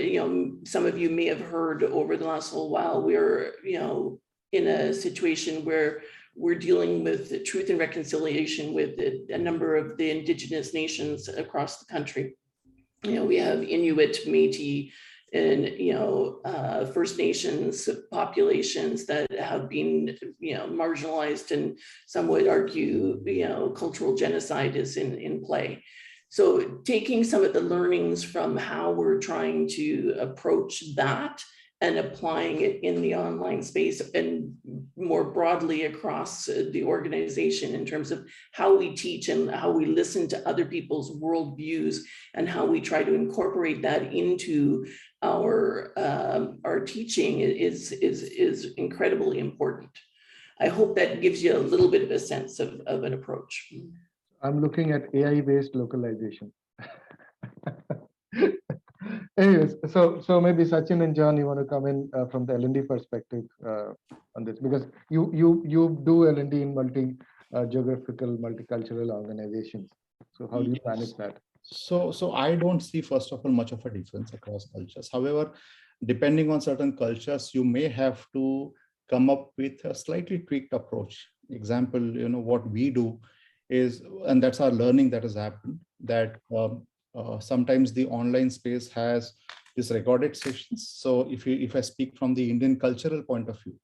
some of you may have heard over the last little while, we're, in a situation where we're dealing with truth and reconciliation with a number of the Indigenous nations across the country. We have Inuit, Métis, and First Nations populations that have been marginalized, and some would argue cultural genocide is in play. So taking some of the learnings from how we're trying to approach that and applying it in the online space and more broadly across the organization in terms of how we teach and how we listen to other people's worldviews and how we try to incorporate that into our teaching is incredibly important. I hope that gives you a little bit of a sense of an approach. I'm looking at AI-based localization. Anyways, so maybe Sachin and John, you want to come in from the L&D perspective on this, because you do L&D in geographical, multicultural organizations. So how do you manage that? So I don't see, first of all, much of a difference across cultures. However, depending on certain cultures, you may have to come up with a slightly tweaked approach. Example, what we do is, and that's our learning that has happened, that sometimes the online space has these recorded sessions. So if I speak from the Indian cultural point of view,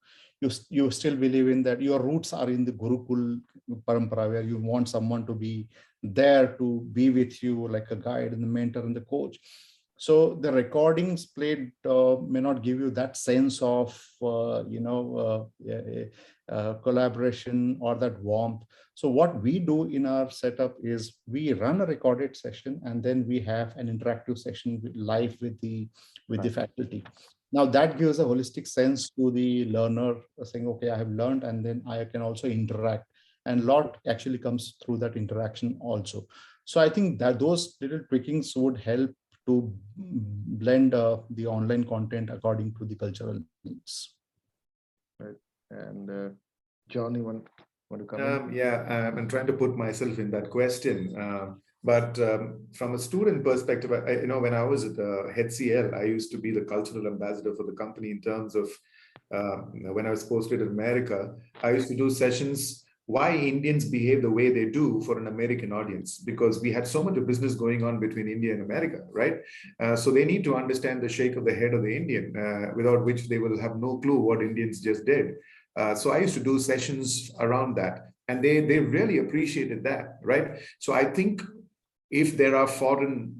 you still believe in that your roots are in the Gurukul Parampara, where you want someone to be there to be with you like a guide and the mentor and the coach. So the recordings played may not give you that sense of collaboration or that warmth. So what we do in our setup is we run a recorded session, and then we have an interactive session live with the faculty. Now that gives a holistic sense to the learner, saying, okay, I have learned, and then I can also interact. And a lot actually comes through that interaction also. So I think that those little tweakings would help to blend the online content according to the cultural needs. Right. And John, you want to come in? Yeah, I'm trying to put myself in that question. But from a student perspective, when I was at HCL, I used to be the cultural ambassador for the company in terms of when I was posted in America, I used to do sessions why Indians behave the way they do for an American audience, because we had so much of business going on between India and America, right? So they need to understand the shake of the head of the Indian, without which they will have no clue what Indians just did. So I used to do sessions around that, and they really appreciated that, right? So I think if there are foreign,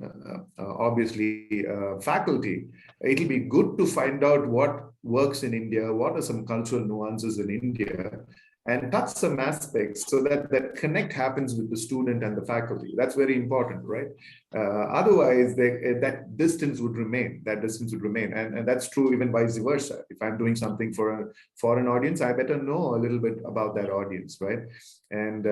obviously, faculty, it'll be good to find out what works in India, what are some cultural nuances in India, and touch some aspects so that that connect happens with the student and the faculty. That's very important, right? Otherwise, that distance would remain. And that's true even vice versa. If I'm doing something for a foreign audience, I better know a little bit about that audience, right? And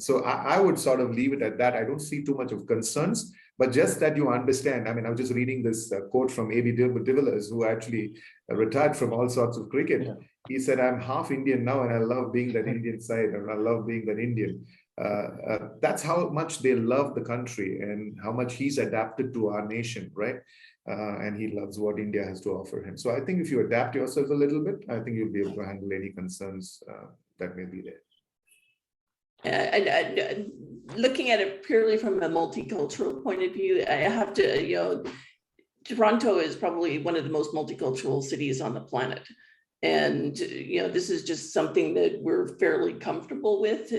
so I would sort of leave it at that. I don't see too much of concerns, but just that you understand. I mean, I was just reading this quote from A.B. de Villiers, who actually retired from all sorts of cricket. Yeah. He said, I'm half Indian now, and I love being that Indian side, and I love being that Indian. That's how much they love the country and how much he's adapted to our nation, right? And he loves what India has to offer him. So I think if you adapt yourself a little bit, I think you'll be able to handle any concerns that may be there. And looking at it purely from a multicultural point of view, I have to, Toronto is probably one of the most multicultural cities on the planet. And, this is just something that we're fairly comfortable with,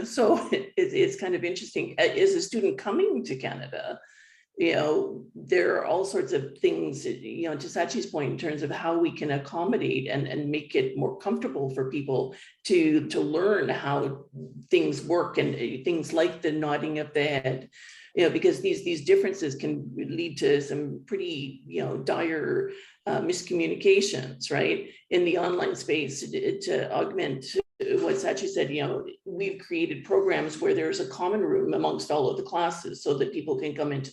so it's kind of interesting. As a student coming to Canada, there are all sorts of things, to Sachi's point, in terms of how we can accommodate and make it more comfortable for people to learn how things work, and things like the nodding of the head, because these differences can lead to some pretty, dire miscommunications, right? In the online space, to augment what Sachi said, we've created programs where there's a common room amongst all of the classes so that people can come into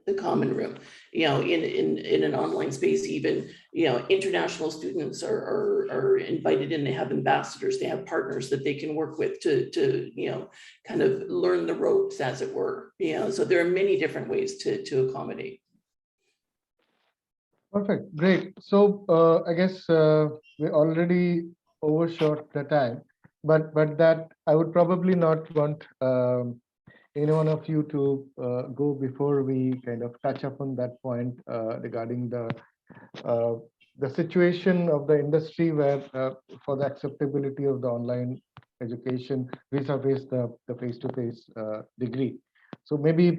the common room, in an online space. Even, international students are invited in. They have ambassadors, they have partners that they can work with to kind of learn the ropes, as it were. So there are many different ways to accommodate. Perfect, great. So I guess we already overshot the time, but that I would probably not want any one of you to go before we kind of touch upon that point regarding the situation of the industry, where for the acceptability of the online education vis-a-vis the face-to-face degree. So maybe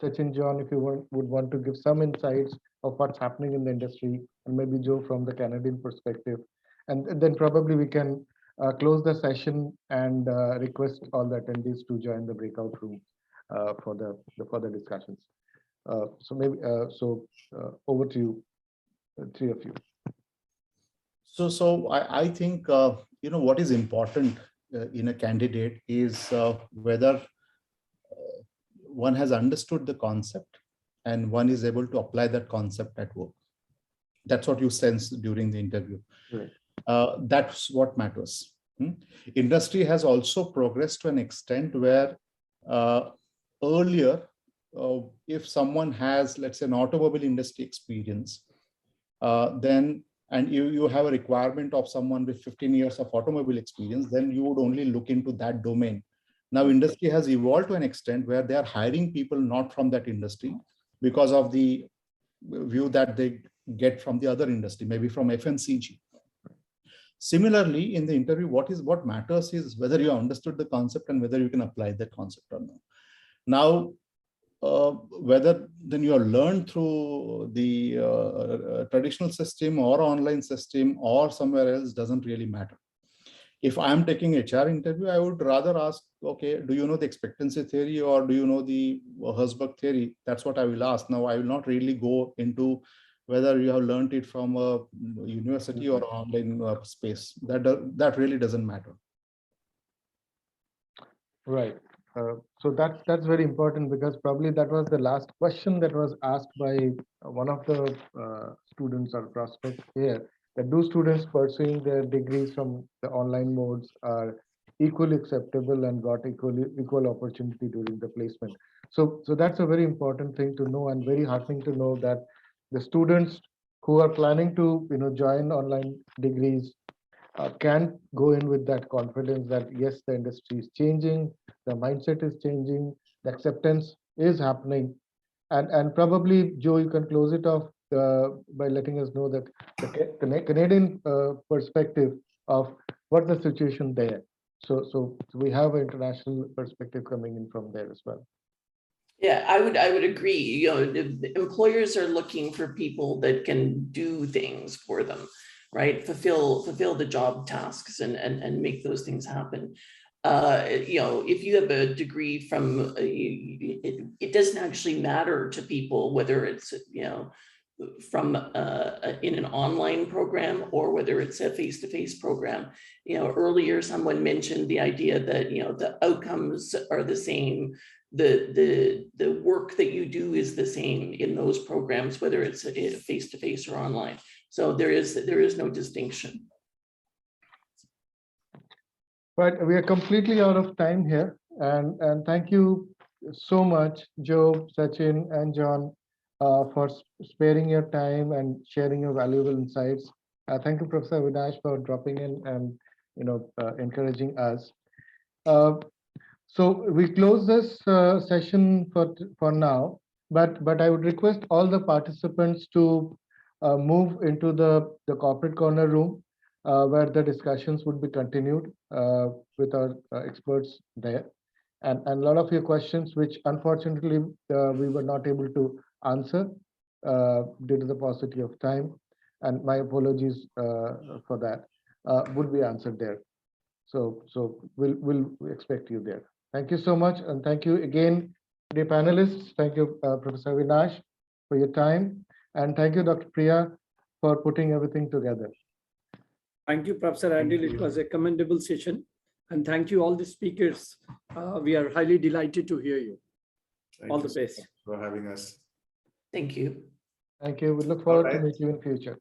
Sachin, John, if you would want to give some insights of what's happening in the industry, and maybe Joe from the Canadian perspective, and then probably we can close the session and request all the attendees to join the breakout room for the further discussions. So maybe over to you, three of you. So I think what is important in a candidate is whether one has understood the concept and one is able to apply that concept at work. That's what you sense during the interview. Right. That's what matters. Industry has also progressed to an extent where earlier, if someone has, let's say, an automobile industry experience, then and you have a requirement of someone with 15 years of automobile experience, then you would only look into that domain. Now, industry has evolved to an extent where they are hiring people not from that industry because of the view that they get from the other industry, maybe from FMCG. Similarly, in the interview, what matters is whether you understood the concept and whether you can apply that concept or not. Now, whether then you have learned through the traditional system or online system or somewhere else doesn't really matter. If I'm taking HR interview, I would rather ask, okay, do you know the expectancy theory or do you know the Herzberg theory? That's what I will ask. Now, I will not really go into whether you have learned it from a university or online space. That really doesn't matter. Right. So that's very important, because probably that was the last question that was asked by one of the students or prospects here, that do students pursuing their degrees from the online modes are equally acceptable and got equal opportunity during the placement. So that's a very important thing to know, and very heartening to know that the students who are planning to join online degrees can go in with that confidence that yes, the industry is changing, the mindset is changing, the acceptance is happening. And probably, Joe, you can close it off by letting us know that the Canadian perspective of what's the situation there. So we have an international perspective coming in from there as well. Yeah, I would agree. The employers are looking for people that can do things for them, right? Fulfill the job tasks and make those things happen. If you have a degree from, it doesn't actually matter to people whether it's, from in an online program or whether it's a face-to-face program. Earlier someone mentioned the idea that, the outcomes are the same. The work that you do is the same in those programs, whether it's face-to-face or online. So there is no distinction. But we are completely out of time here. And thank you so much, Joe, Sachin, and John, for sparing your time and sharing your valuable insights. Thank you, Professor Avinash, for dropping in and encouraging us. So we close this session for now, but I would request all the participants to move into the corporate corner room, where the discussions would be continued with our experts there. And a lot of your questions, which unfortunately we were not able to answer due to the paucity of time, and my apologies for that, would be answered there. So we'll expect you there. Thank you so much, and thank you again, dear panelists. Thank you, Professor Avinash, for your time, and thank you, Dr. Priya, for putting everything together. Thank you, Professor Aindril. It was a commendable session. And thank you, all the speakers. We are highly delighted to hear you. All the best for having us. Thank you. Thank you. We look forward to right. meet you in future.